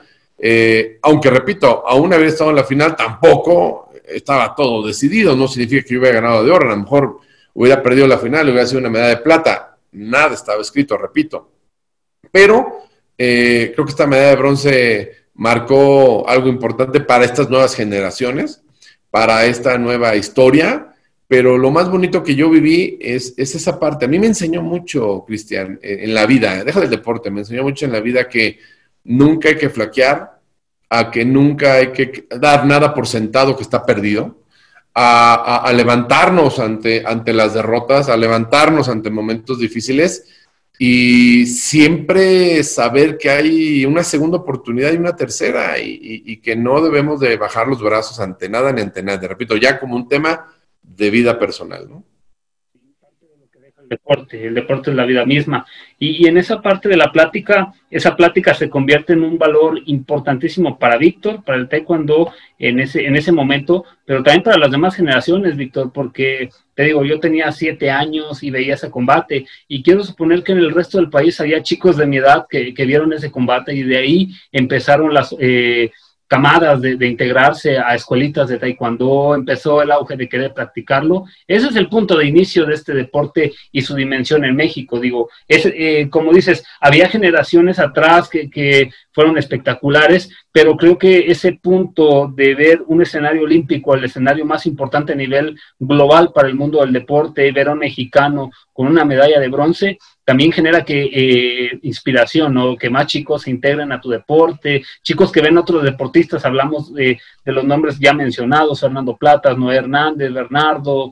Aunque, repito, aún haber estado en la final, tampoco estaba todo decidido. No significa que yo hubiera ganado de oro. A lo mejor hubiera perdido la final, hubiera sido una medalla de plata. Nada estaba escrito, repito. Pero creo que esta medalla de bronce marcó algo importante para estas nuevas generaciones, para esta nueva historia. Pero lo más bonito que yo viví es esa parte. A mí me enseñó mucho, Cristian, en la vida, deja del deporte, me enseñó mucho en la vida que nunca hay que flaquear, a que nunca hay que dar nada por sentado que está perdido, a levantarnos ante las derrotas, a levantarnos ante momentos difíciles y siempre saber que hay una segunda oportunidad y una tercera y que no debemos de bajar los brazos ante nada ni ante nadie. Repito, ya como un tema de vida personal, ¿no? El deporte es la vida misma. Y en esa parte de la plática, esa plática se convierte en un valor importantísimo para Víctor, para el taekwondo en ese momento, pero también para las demás generaciones, Víctor, porque te digo, yo tenía 7 años y veía ese combate, y quiero suponer que en el resto del país había chicos de mi edad que vieron ese combate, y de ahí empezaron las camadas de integrarse a escuelitas de taekwondo, empezó el auge de querer practicarlo. Ese es el punto de inicio de este deporte y su dimensión en México. Digo, como dices, había generaciones atrás que fueron espectaculares, pero creo que ese punto de ver un escenario olímpico, el escenario más importante a nivel global para el mundo del deporte, ver a un mexicano con una medalla de bronce, también genera inspiración, ¿no? Que más chicos se integren a tu deporte, chicos que ven otros deportistas, hablamos de los nombres ya mencionados, Fernando Platas, Noé Hernández, Bernardo,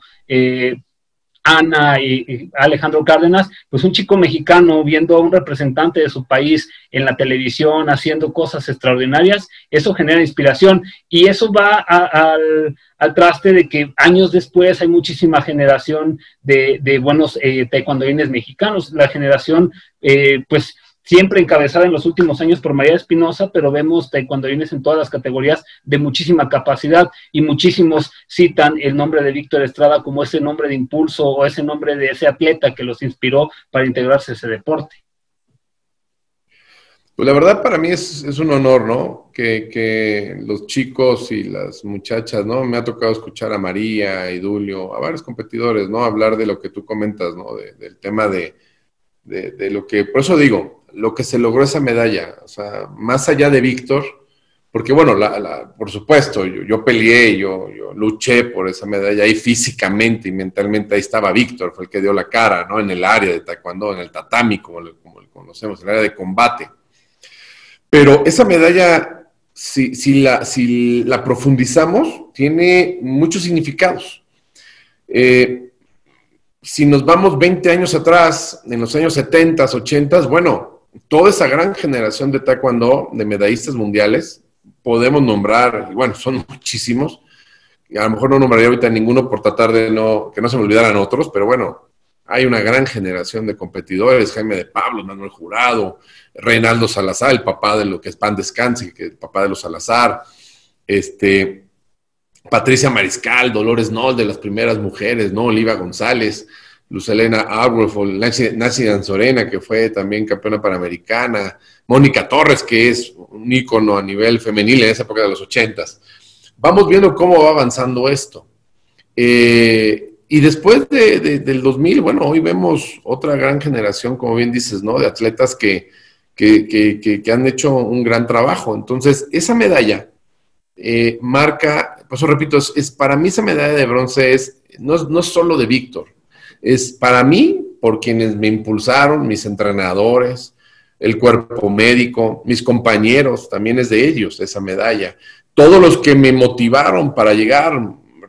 Ana y Alejandro Cárdenas, pues un chico mexicano viendo a un representante de su país en la televisión haciendo cosas extraordinarias, eso genera inspiración y eso va al traste de que años después hay muchísima generación de buenos taekwondoines mexicanos, la generación pues siempre encabezada en los últimos años por María Espinosa, pero vemos taekwondoines en todas las categorías de muchísima capacidad y muchísimos citan el nombre de Víctor Estrada como ese nombre de impulso o ese nombre de ese atleta que los inspiró para integrarse a ese deporte. Pues la verdad para mí es un honor, ¿no? Que los chicos y las muchachas, ¿no? Me ha tocado escuchar a María, a Idulio, a varios competidores, ¿no? Hablar de lo que tú comentas, ¿no? Del tema de lo que, por eso digo, lo que se logró esa medalla, o sea, más allá de Víctor, porque bueno, por supuesto, yo peleé, yo luché por esa medalla ahí físicamente y mentalmente, ahí estaba Víctor, fue el que dio la cara, ¿no? En el área de taekwondo, en el tatami, como lo conocemos, en el área de combate. Pero esa medalla, si la profundizamos, tiene muchos significados. Si nos vamos 20 años atrás, en los años 70, 80, bueno, toda esa gran generación de taekwondo, de medallistas mundiales, podemos nombrar, y bueno, son muchísimos, y a lo mejor no nombraría ahorita ninguno por tratar de que no se me olvidaran otros, pero bueno, hay una gran generación de competidores, Jaime de Pablo, Manuel Jurado, Reinaldo Salazar, el papá de lo que es Pan Descanse, que es el papá de los Salazar, Patricia Mariscal, Dolores Noll, de las primeras mujeres, ¿no? Oliva González, Luz Helena Arwolf, Nancy Danzorena, que fue también campeona panamericana, Mónica Torres, que es un ícono a nivel femenil en esa época de los 80s. Vamos viendo cómo va avanzando esto. Y después del 2000, bueno, hoy vemos otra gran generación, como bien dices, ¿no? De atletas que han hecho un gran trabajo. Entonces, esa medalla marca, por eso repito, para mí esa medalla de bronce no es solo de Víctor, es para mí, por quienes me impulsaron, mis entrenadores, el cuerpo médico, mis compañeros, también es de ellos esa medalla. Todos los que me motivaron para llegar,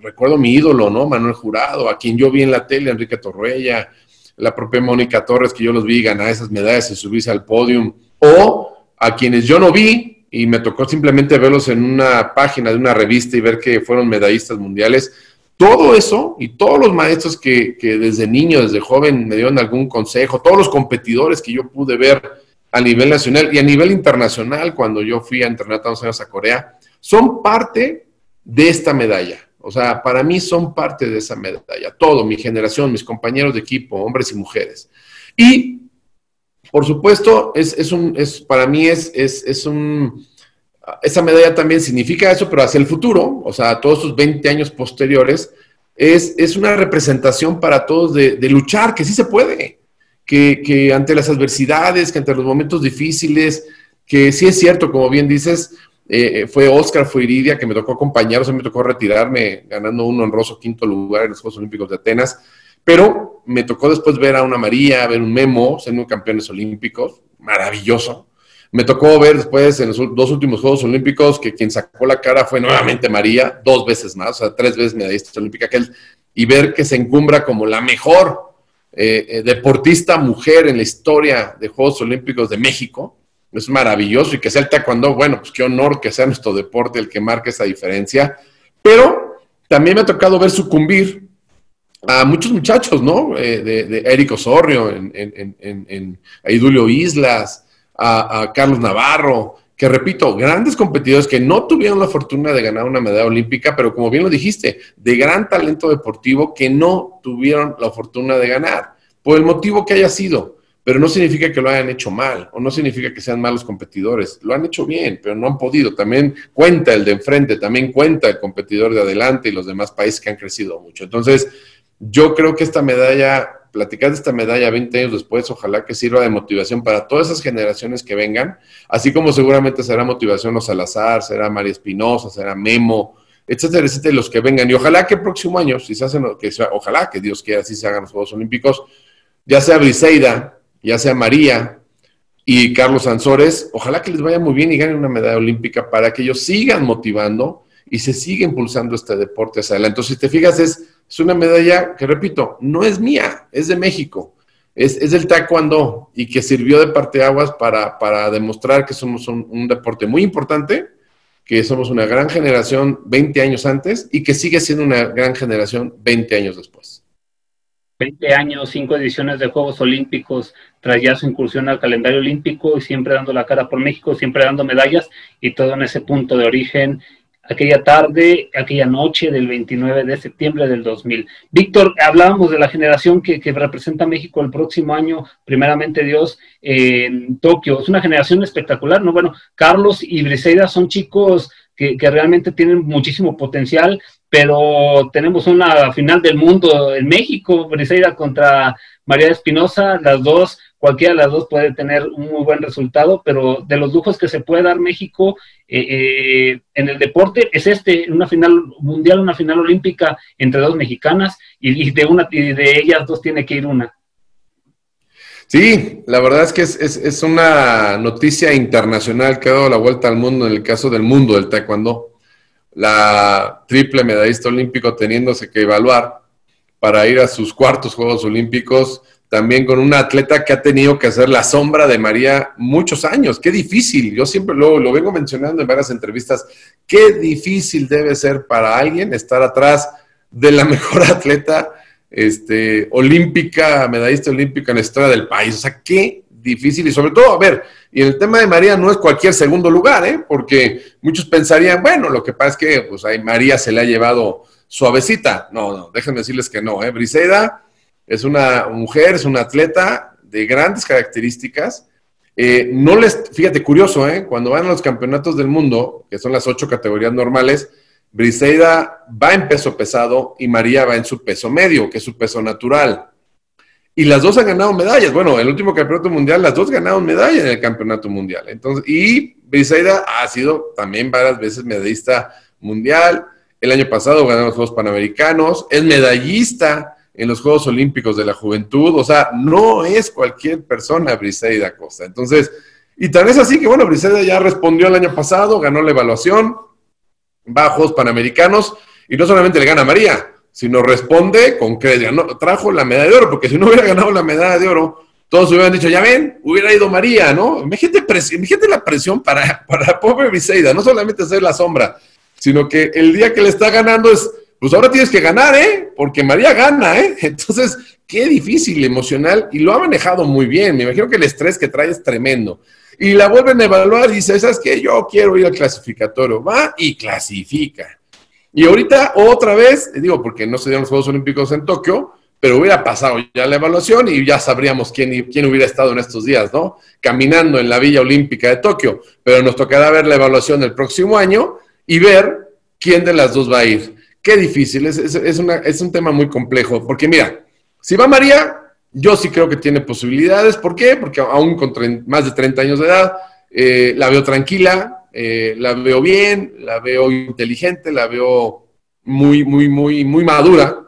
recuerdo mi ídolo, ¿no? Manuel Jurado, a quien yo vi en la tele, Enrique Torruella, la propia Mónica Torres, que yo los vi ganar esas medallas y subirse al podio, o a quienes yo no vi y me tocó simplemente verlos en una página de una revista y ver que fueron medallistas mundiales. Todo eso y todos los maestros que desde niño, desde joven me dieron algún consejo, todos los competidores que yo pude ver a nivel nacional y a nivel internacional cuando yo fui a entrenar tantos años a Corea, son parte de esta medalla. O sea, para mí son parte de esa medalla. Todo, mi generación, mis compañeros de equipo, hombres y mujeres. Y, por supuesto, para mí esa medalla también significa eso, pero hacia el futuro, o sea, todos esos 20 años posteriores, es una representación para todos de luchar, que sí se puede, que ante las adversidades, que ante los momentos difíciles, que sí es cierto, como bien dices, fue Oscar, fue Iridia, que me tocó acompañar, o sea, me tocó retirarme ganando un honroso quinto lugar en los Juegos Olímpicos de Atenas, pero me tocó después ver a una María, ver un Memo, siendo campeones olímpicos, maravilloso. Me tocó ver después en los dos últimos Juegos Olímpicos que quien sacó la cara fue nuevamente María, 2 veces más, o sea, 3 veces medallista olímpica, y ver que se encumbra como la mejor deportista mujer en la historia de Juegos Olímpicos de México, es maravilloso, y que sea el taekwondo, bueno, pues qué honor que sea nuestro deporte el que marque esa diferencia, pero también me ha tocado ver sucumbir a muchos muchachos, ¿no? De Eric Osorio, a Idulio Islas, a Carlos Navarro, que repito, grandes competidores que no tuvieron la fortuna de ganar una medalla olímpica, pero como bien lo dijiste, de gran talento deportivo que no tuvieron la fortuna de ganar, por el motivo que haya sido. Pero no significa que lo hayan hecho mal, o no significa que sean malos competidores. Lo han hecho bien, pero no han podido. También cuenta el de enfrente, también cuenta el competidor de adelante y los demás países que han crecido mucho. Entonces, yo creo que esta medalla, platicar de esta medalla 20 años después, ojalá que sirva de motivación para todas esas generaciones que vengan, así como seguramente será motivación los Salazar, será María Espinosa, será Memo, etcétera, etcétera, los que vengan. Y ojalá que el próximo año, si se hacen, ojalá que Dios quiera, si se hagan los Juegos Olímpicos, ya sea Briseida, ya sea María y Carlos Ansores, ojalá que les vaya muy bien y ganen una medalla olímpica para que ellos sigan motivando y se siga impulsando este deporte hacia adelante. Entonces, si te fijas, es una medalla que, repito, no es mía, es de México, es del taekwondo y que sirvió de parteaguas para demostrar que somos un deporte muy importante, que somos una gran generación 20 años antes y que sigue siendo una gran generación 20 años después. 20 años, 5 ediciones de Juegos Olímpicos, tras ya su incursión al calendario olímpico y siempre dando la cara por México, siempre dando medallas y todo en ese punto de origen, aquella tarde, aquella noche del 29 de septiembre del 2000. Víctor, hablábamos de la generación que representa a México el próximo año, primeramente Dios, en Tokio. Es una generación espectacular, ¿no? Bueno, Carlos y Briseida son chicos que realmente tienen muchísimo potencial, pero tenemos una final del mundo en México, Briseida contra María Espinosa, las dos, cualquiera de las dos puede tener un muy buen resultado, pero de los lujos que se puede dar México en el deporte es una final mundial, una final olímpica entre dos mexicanas, y de ellas dos tiene que ir una. Sí, la verdad es que es una noticia internacional que ha dado la vuelta al mundo en el caso del mundo del taekwondo. La triple medallista olímpico teniéndose que evaluar para ir a sus cuartos Juegos Olímpicos, también con una atleta que ha tenido que hacer la sombra de María muchos años. Qué difícil, yo siempre lo vengo mencionando en varias entrevistas, qué difícil debe ser para alguien estar atrás de la mejor atleta olímpica, medallista olímpica en la historia del país. O sea, qué difícil, y sobre todo, a ver, y en el tema de María no es cualquier segundo lugar, porque muchos pensarían, bueno, lo que pasa es que pues a María se le ha llevado suavecita. No, déjenme decirles que no, Briseida es una mujer, es una atleta de grandes características. Fíjate, curioso, cuando van a los campeonatos del mundo, que son las 8 categorías normales, Briseida va en peso pesado y María va en su peso medio, que es su peso natural. Y las dos han ganado medallas. Bueno, el último campeonato mundial, las dos ganaron medalla en el campeonato mundial. Entonces, y Briseida ha sido también varias veces medallista mundial. El año pasado ganó los Juegos Panamericanos. Es medallista en los Juegos Olímpicos de la Juventud. O sea, no es cualquier persona Briseida Costa. Entonces, y tan es así que, bueno, Briseida ya respondió el año pasado, ganó la evaluación, va a Juegos Panamericanos y no solamente le gana a María, sino responde con crédito. Trajo la medalla de oro, porque si no hubiera ganado la medalla de oro, todos hubieran dicho, ya ven, hubiera ido María, ¿no? Imagínate la presión para pobre Briseida, no solamente hacer la sombra, sino que el día que le está ganando es, pues ahora tienes que ganar, porque María gana, Entonces, qué difícil, emocional, y lo ha manejado muy bien. Me imagino que el estrés que trae es tremendo. Y la vuelven a evaluar y dice, ¿sabes qué? Yo quiero ir al clasificatorio. Va y clasifica. Y ahorita otra vez, digo, porque no se dieron los Juegos Olímpicos en Tokio, pero hubiera pasado ya la evaluación y ya sabríamos quién hubiera estado en estos días, ¿no? Caminando en la Villa Olímpica de Tokio. Pero nos tocará ver la evaluación el próximo año y ver quién de las dos va a ir. Qué difícil, es un tema muy complejo, porque mira, si va María, yo sí creo que tiene posibilidades. ¿Por qué? Porque aún con más de 30 años de edad, la veo tranquila, la veo bien, la veo inteligente, la veo muy madura.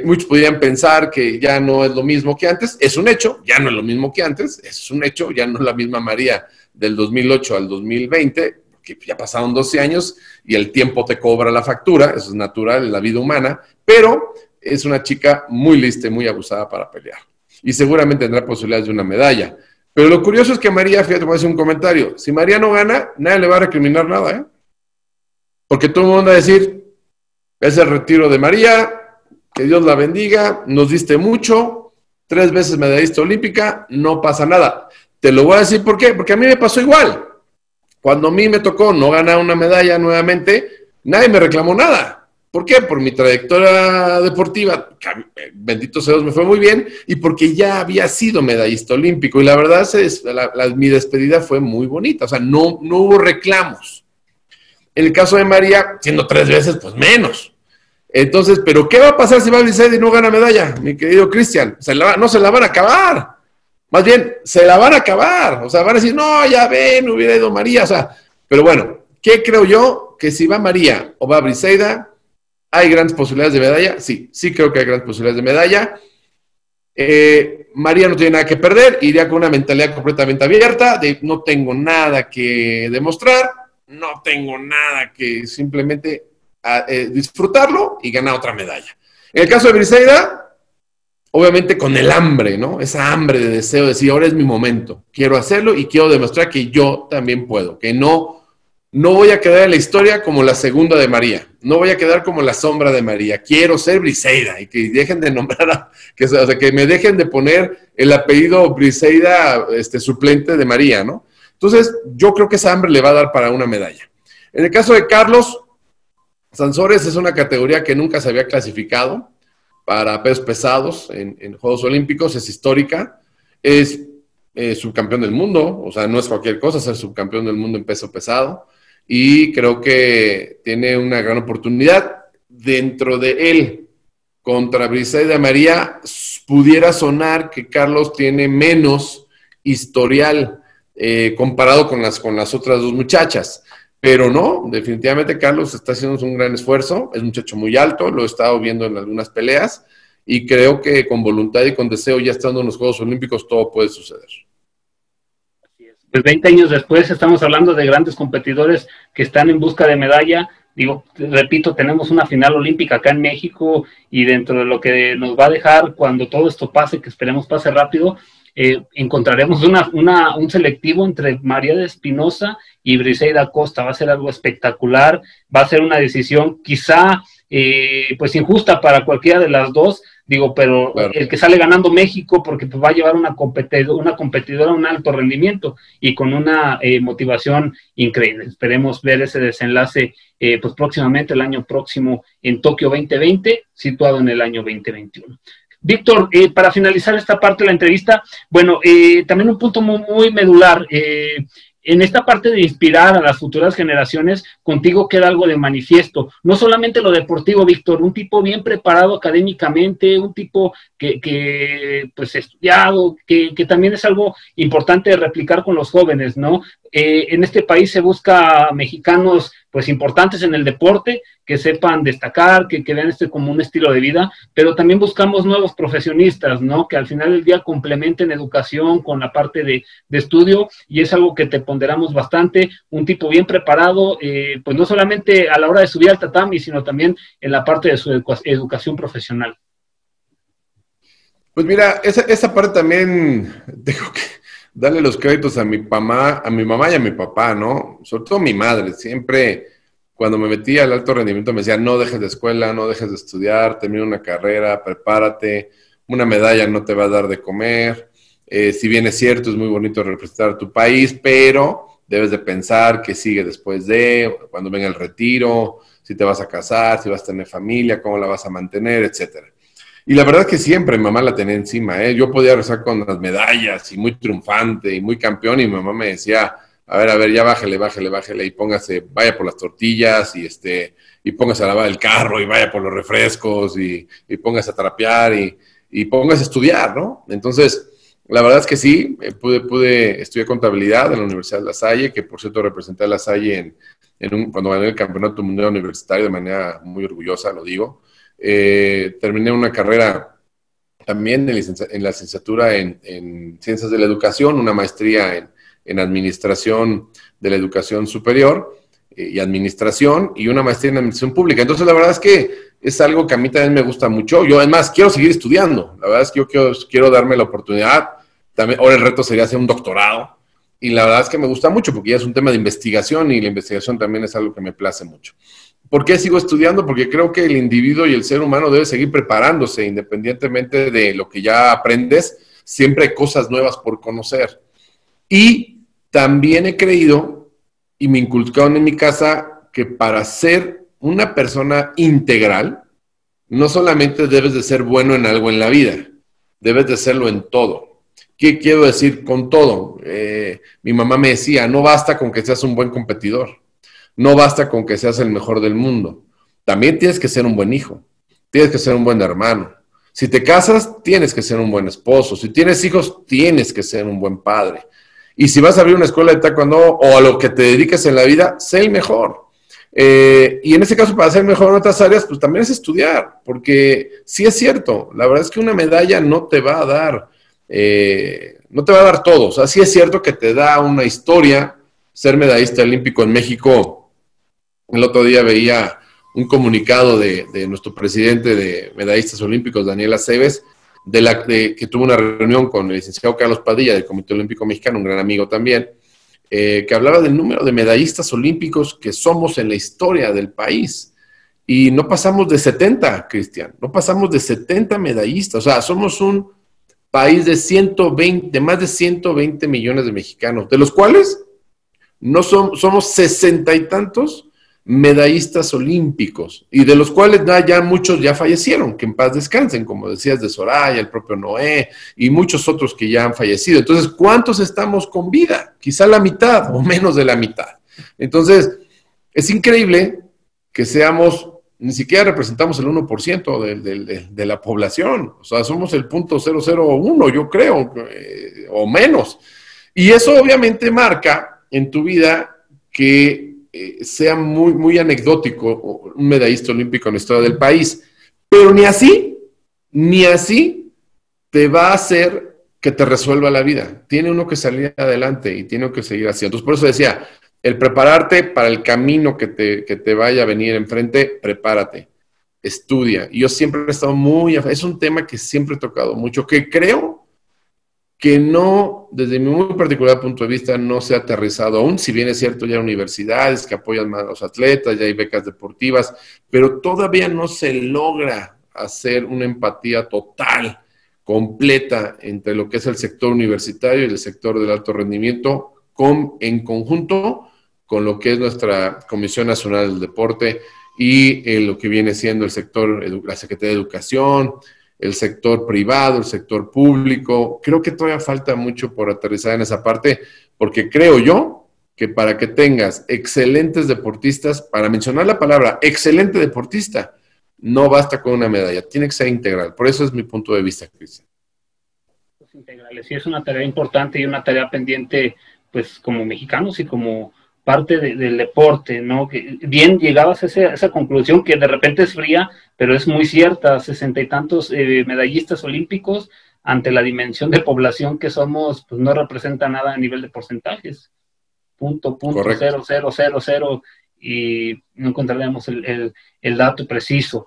Muchos podrían pensar que ya no es lo mismo que antes. Es un hecho, ya no es lo mismo que antes. Es un hecho, ya no es la misma María del 2008 al 2020, que ya pasaron 12 años y el tiempo te cobra la factura. Eso es natural en la vida humana, pero es una chica muy lista y muy abusada para pelear. Y seguramente tendrá posibilidades de una medalla. Pero lo curioso es que María, fíjate, voy a hacer un comentario. Si María no gana, nadie le va a recriminar nada, ¿eh? Porque todo el mundo va a decir, es el retiro de María, que Dios la bendiga, nos diste mucho, 3 veces medallista olímpica, no pasa nada. Te lo voy a decir, ¿por qué? Porque a mí me pasó igual. Cuando a mí me tocó no ganar una medalla nuevamente, nadie me reclamó nada. ¿Por qué? Por mi trayectoria deportiva, bendito sea Dios, me fue muy bien, y porque ya había sido medallista olímpico. Y la verdad, mi despedida fue muy bonita, o sea, no hubo reclamos. En el caso de María, siendo 3 veces, pues menos. Entonces, ¿pero qué va a pasar si va Briseida y no gana medalla, mi querido Cristian? No se la van a acabar. Más bien, se la van a acabar. O sea, van a decir, no, ya ven, hubiera ido María. O sea, pero bueno, ¿qué creo yo? Que si va María o va Briseida, ¿hay grandes posibilidades de medalla? Sí creo que hay grandes posibilidades de medalla. María no tiene nada que perder, iría con una mentalidad completamente abierta, de no tengo nada que demostrar, no tengo nada que simplemente disfrutarlo y ganar otra medalla. En el caso de Briseida, obviamente con el hambre, ¿no? Esa hambre de deseo de decir, ahora es mi momento, quiero hacerlo y quiero demostrar que yo también puedo, que no voy a quedar en la historia como la segunda de María, no voy a quedar como la sombra de María, quiero ser Briseida y que dejen de nombrar, que me dejen de poner el apellido Briseida suplente de María, ¿no? Entonces, yo creo que esa hambre le va a dar para una medalla. En el caso de Carlos Sansores, es una categoría que nunca se había clasificado para pesos pesados en Juegos Olímpicos, es histórica, es subcampeón del mundo, o sea, no es cualquier cosa ser subcampeón del mundo en peso pesado, y creo que tiene una gran oportunidad. Dentro de él, contra Briseida María, pudiera sonar que Carlos tiene menos historial comparado con las otras dos muchachas. Pero no, definitivamente Carlos está haciendo un gran esfuerzo, es un muchacho muy alto, lo he estado viendo en algunas peleas y creo que con voluntad y con deseo, ya estando en los Juegos Olímpicos, todo puede suceder. Pues 20 años después estamos hablando de grandes competidores que están en busca de medalla. Digo, repito, tenemos una final olímpica acá en México y dentro de lo que nos va a dejar cuando todo esto pase, que esperemos pase rápido, encontraremos un selectivo entre María de Espinosa y Briseida Costa. Va a ser algo espectacular, va a ser una decisión quizá pues injusta para cualquiera de las dos, digo, pero claro, el que sale ganando México porque pues, va a llevar una competidora a un alto rendimiento y con una motivación increíble. Esperemos ver ese desenlace pues próximamente, el año próximo en Tokio 2020, situado en el año 2021. Víctor, para finalizar esta parte de la entrevista, bueno, también un punto muy medular, en esta parte de inspirar a las futuras generaciones, contigo queda algo de manifiesto, no solamente lo deportivo, Víctor, un tipo bien preparado académicamente, un tipo que pues estudiado, que también es algo importante de replicar con los jóvenes, ¿no? En este país se busca mexicanos pues importantes en el deporte, que sepan destacar, que vean como un estilo de vida, pero también buscamos nuevos profesionistas, ¿no? Que al final del día complementen educación con la parte de estudio, y es algo que te ponderamos bastante, un tipo bien preparado, pues no solamente a la hora de subir al tatami, sino también en la parte de su educación profesional. Pues mira, esa parte también tengo que darle los créditos a mi mamá y a mi papá, ¿no? Sobre todo a mi madre. Siempre, cuando me metí al alto rendimiento, me decía, no dejes de escuela, no dejes de estudiar, termina una carrera, prepárate, una medalla no te va a dar de comer. Si bien es cierto, es muy bonito representar a tu país, pero debes de pensar que sigue después de, cuando venga el retiro, si te vas a casar, si vas a tener familia, cómo la vas a mantener, etcétera. Y la verdad es que siempre mi mamá la tenía encima, ¿eh? Yo podía rezar con las medallas y muy triunfante y muy campeón y mi mamá me decía, a ver, ya bájele y póngase, vaya por las tortillas y póngase a lavar el carro y vaya por los refrescos y póngase a trapear y póngase a estudiar, ¿no? Entonces, la verdad es que sí, pude estudiar contabilidad en la Universidad de La Salle, que por cierto representé a La Salle cuando gané el Campeonato Mundial Universitario de manera muy orgullosa, lo digo. Terminé una carrera también en la licenciatura en Ciencias de la Educación, una maestría en Administración de la Educación Superior y Administración, y una maestría en Administración Pública. Entonces, la verdad es que es algo que a mí también me gusta mucho. Yo, además, quiero seguir estudiando. La verdad es que yo quiero darme la oportunidad. También, ahora el reto sería hacer un doctorado. Y la verdad es que me gusta mucho porque ya es un tema de investigación y la investigación también es algo que me place mucho. ¿Por qué sigo estudiando? Porque creo que el individuo y el ser humano debe seguir preparándose independientemente de lo que ya aprendes. Siempre hay cosas nuevas por conocer. Y también he creído y me inculcaron en mi casa que para ser una persona integral, no solamente debes de ser bueno en algo en la vida, debes de serlo en todo. ¿Qué quiero decir con todo? Mi mamá me decía, no basta con que seas un buen competidor, no basta con que seas el mejor del mundo, también tienes que ser un buen hijo, tienes que ser un buen hermano. Si te casas, tienes que ser un buen esposo. Si tienes hijos, tienes que ser un buen padre. Y si vas a abrir una escuela de taekwondo o a lo que te dediques en la vida, sé el mejor. Y en ese caso, para ser mejor en otras áreas, pues también es estudiar, porque sí es cierto, la verdad es que una medalla no te va a dar, no te va a dar todo. O sea, sí es cierto que te da una historia. Ser medallista olímpico en México, el otro día veía un comunicado de nuestro presidente de medallistas olímpicos, Daniel Aceves, que tuvo una reunión con el licenciado Carlos Padilla del Comité Olímpico Mexicano, un gran amigo también, que hablaba del número de medallistas olímpicos que somos en la historia del país. Y no pasamos de 70, Cristian, no pasamos de 70 medallistas. O sea, somos un país de más de 120 millones de mexicanos, de los cuales no somos 60 y tantos medallistas olímpicos, y de los cuales ya muchos ya fallecieron, que en paz descansen, como decías de Soraya, el propio Noé, y muchos otros que ya han fallecido. Entonces, ¿cuántos estamos con vida? Quizá la mitad o menos de la mitad. Entonces, es increíble que ni siquiera representamos el 1% de la población. O sea, somos el 0.001, yo creo, o menos. Y eso obviamente marca en tu vida que sea muy, muy anecdótico un medallista olímpico en la historia del país. Pero ni así te va a hacer que te resuelva la vida. Tiene uno que salir adelante y tiene que seguir haciendo. Entonces, por eso decía, el prepararte para el camino que te vaya a venir enfrente, prepárate, estudia. Y yo siempre he estado es un tema que siempre he tocado mucho, que creo que no, desde mi muy particular punto de vista, no se ha aterrizado aún, si bien es cierto, ya hay universidades que apoyan más a los atletas, ya hay becas deportivas, pero todavía no se logra hacer una empatía total, completa, entre lo que es el sector universitario y el sector del alto rendimiento, en conjunto con lo que es nuestra Comisión Nacional del Deporte y lo que viene siendo el sector, la Secretaría de Educación, el sector privado, el sector público. Creo que todavía falta mucho por aterrizar en esa parte, porque creo yo que para que tengas excelentes deportistas, para mencionar la palabra excelente deportista, no basta con una medalla, tiene que ser integral. Por eso es mi punto de vista, Cristian. Integrales, sí, es una tarea importante y una tarea pendiente, pues como mexicanos y como parte del deporte, ¿no? Que bien llegabas a esa conclusión que de repente es fría, pero es muy cierta. 60 y tantos medallistas olímpicos ante la dimensión de población que somos, pues no representa nada a nivel de porcentajes. Punto 0,000 y no encontraremos el dato preciso.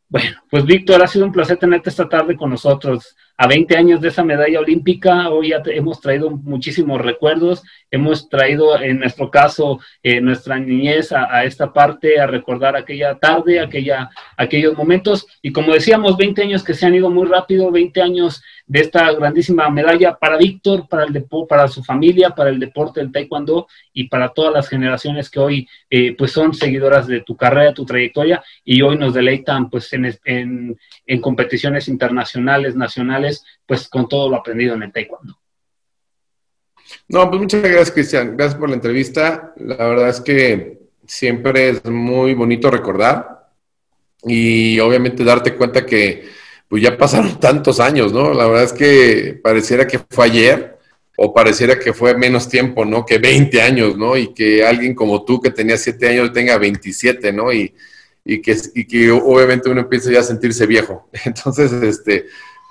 Bueno, pues Víctor, ha sido un placer tenerte esta tarde con nosotros. a 20 años de esa medalla olímpica, hoy ya hemos traído muchísimos recuerdos, hemos traído en nuestro caso nuestra niñez a esta parte, a recordar aquella tarde, aquellos momentos, y como decíamos, 20 años que se han ido muy rápido, 20 años de esta grandísima medalla para Víctor, para su familia, para el deporte del taekwondo y para todas las generaciones que hoy pues son seguidoras de tu carrera, tu trayectoria, y hoy nos deleitan pues en competiciones internacionales, nacionales, pues con todo lo aprendido en el taekwondo. No, pues muchas gracias, Cristian. Gracias por la entrevista. La verdad es que siempre es muy bonito recordar y obviamente darte cuenta que pues ya pasaron tantos años, ¿no? La verdad es que pareciera que fue ayer o pareciera que fue menos tiempo, ¿no? Que 20 años, ¿no? Y que alguien como tú que tenía 7 años tenga 27, ¿no? Y que obviamente uno empieza ya a sentirse viejo. Entonces,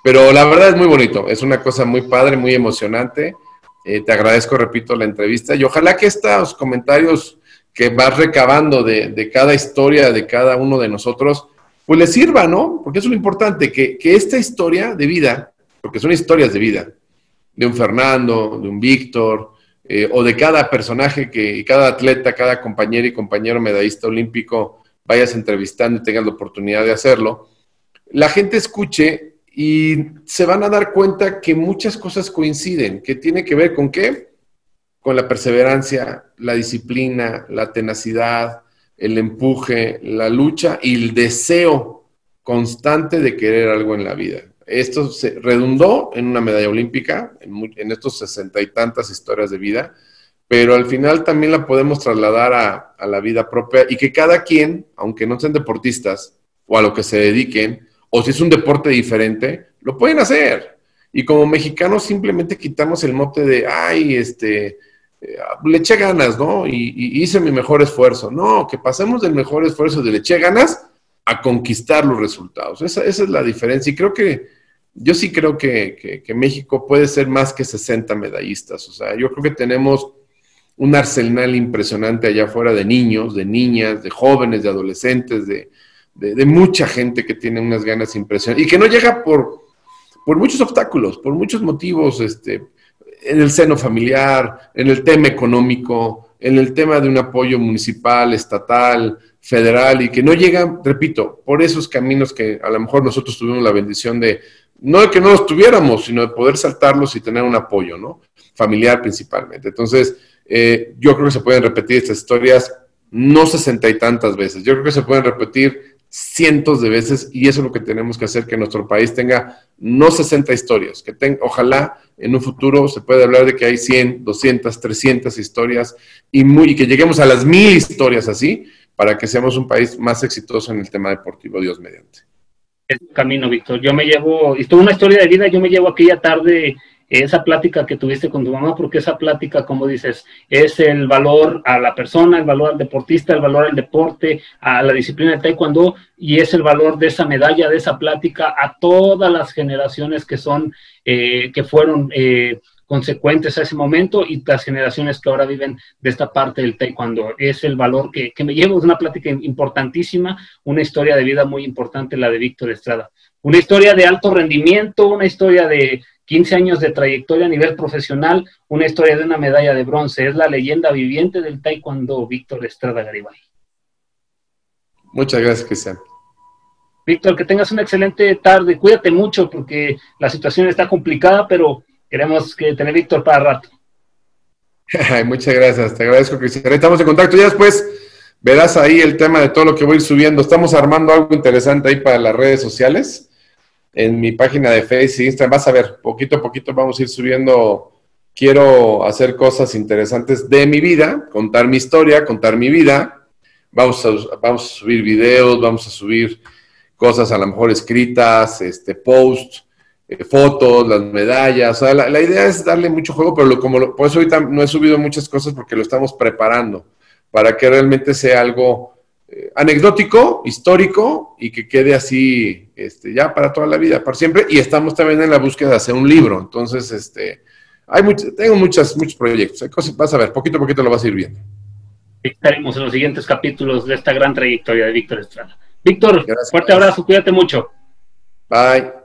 pero la verdad es muy bonito. Es una cosa muy padre, muy emocionante. Te agradezco, repito, la entrevista y ojalá que estos comentarios que vas recabando de cada historia, de cada uno de nosotros, pues les sirva, ¿no? Porque eso es lo importante, que esta historia de vida, porque son historias de vida, de un Fernando, de un Víctor, o de cada personaje, cada atleta, cada compañero y compañero medallista olímpico vayas entrevistando y tengas la oportunidad de hacerlo, la gente escuche y se van a dar cuenta que muchas cosas coinciden, que tiene que ver con ¿qué? Con la perseverancia, la disciplina, la tenacidad, el empuje, la lucha y el deseo constante de querer algo en la vida. Esto se redundó en una medalla olímpica, en estos 60 y tantas historias de vida, pero al final también la podemos trasladar a la vida propia y que cada quien, aunque no sean deportistas o a lo que se dediquen, o si es un deporte diferente, lo pueden hacer. Y como mexicanos simplemente quitamos el mote de, ay, le eché ganas, ¿no? Y hice mi mejor esfuerzo. No, que pasemos del mejor esfuerzo de le eché ganas a conquistar los resultados. Esa es la diferencia. Y yo sí creo que México puede ser más que 60 medallistas. O sea, yo creo que tenemos un arsenal impresionante allá afuera de niños, de niñas, de jóvenes, de adolescentes, de mucha gente que tiene unas ganas impresionantes y que no llega por muchos obstáculos, por muchos motivos, en el seno familiar, en el tema económico, en el tema de un apoyo municipal, estatal, federal, y que no llegan, repito, por esos caminos que a lo mejor nosotros tuvimos la bendición no de que no los tuviéramos, sino de poder saltarlos y tener un apoyo, ¿no? Familiar principalmente. Entonces, yo creo que se pueden repetir estas historias no 60 y tantas veces, yo creo que se pueden repetir cientos de veces y eso es lo que tenemos que hacer, que nuestro país tenga no 60 historias, ojalá en un futuro se pueda hablar de que hay 100, 200, 300 historias y que lleguemos a las 1000 historias así, para que seamos un país más exitoso en el tema deportivo, Dios mediante. Es el camino, Víctor. Yo me llevo, y toda una historia de vida, yo me llevo aquella tarde esa plática que tuviste con tu mamá, porque esa plática, como dices, es el valor a la persona, el valor al deportista, el valor al deporte, a la disciplina de taekwondo, y es el valor de esa medalla, de esa plática a todas las generaciones que fueron consecuentes a ese momento y las generaciones que ahora viven de esta parte del taekwondo. Es el valor que me llevo, es una plática importantísima, una historia de vida muy importante, la de Víctor Estrada. Una historia de alto rendimiento, una historia de 15 años de trayectoria a nivel profesional, una historia de una medalla de bronce. Es la leyenda viviente del taekwondo, Víctor Estrada Garibay. Muchas gracias, Cristian. Víctor, que tengas una excelente tarde. Cuídate mucho porque la situación está complicada, pero queremos tener Víctor para rato. Muchas gracias, te agradezco, Cristian. Estamos en contacto. Ya después verás ahí el tema de todo lo que voy a ir subiendo. Estamos armando algo interesante ahí para las redes sociales. En mi página de Facebook y Instagram, vas a ver, poquito a poquito vamos a ir subiendo. Quiero hacer cosas interesantes de mi vida, contar mi historia, contar mi vida. Vamos a subir videos, vamos a subir cosas a lo mejor escritas, posts, fotos, las medallas. O sea, la idea es darle mucho juego, pero por eso ahorita no he subido muchas cosas porque lo estamos preparando para que realmente sea algo anecdótico, histórico y que quede así ya para toda la vida, para siempre. Y estamos también en la búsqueda de hacer un libro. Entonces, tengo muchos proyectos. Hay cosas, vas a ver, poquito a poquito lo vas a ir viendo. Estaremos en los siguientes capítulos de esta gran trayectoria de Víctor Estrada. Víctor, gracias, fuerte abrazo, cuídate mucho. Bye.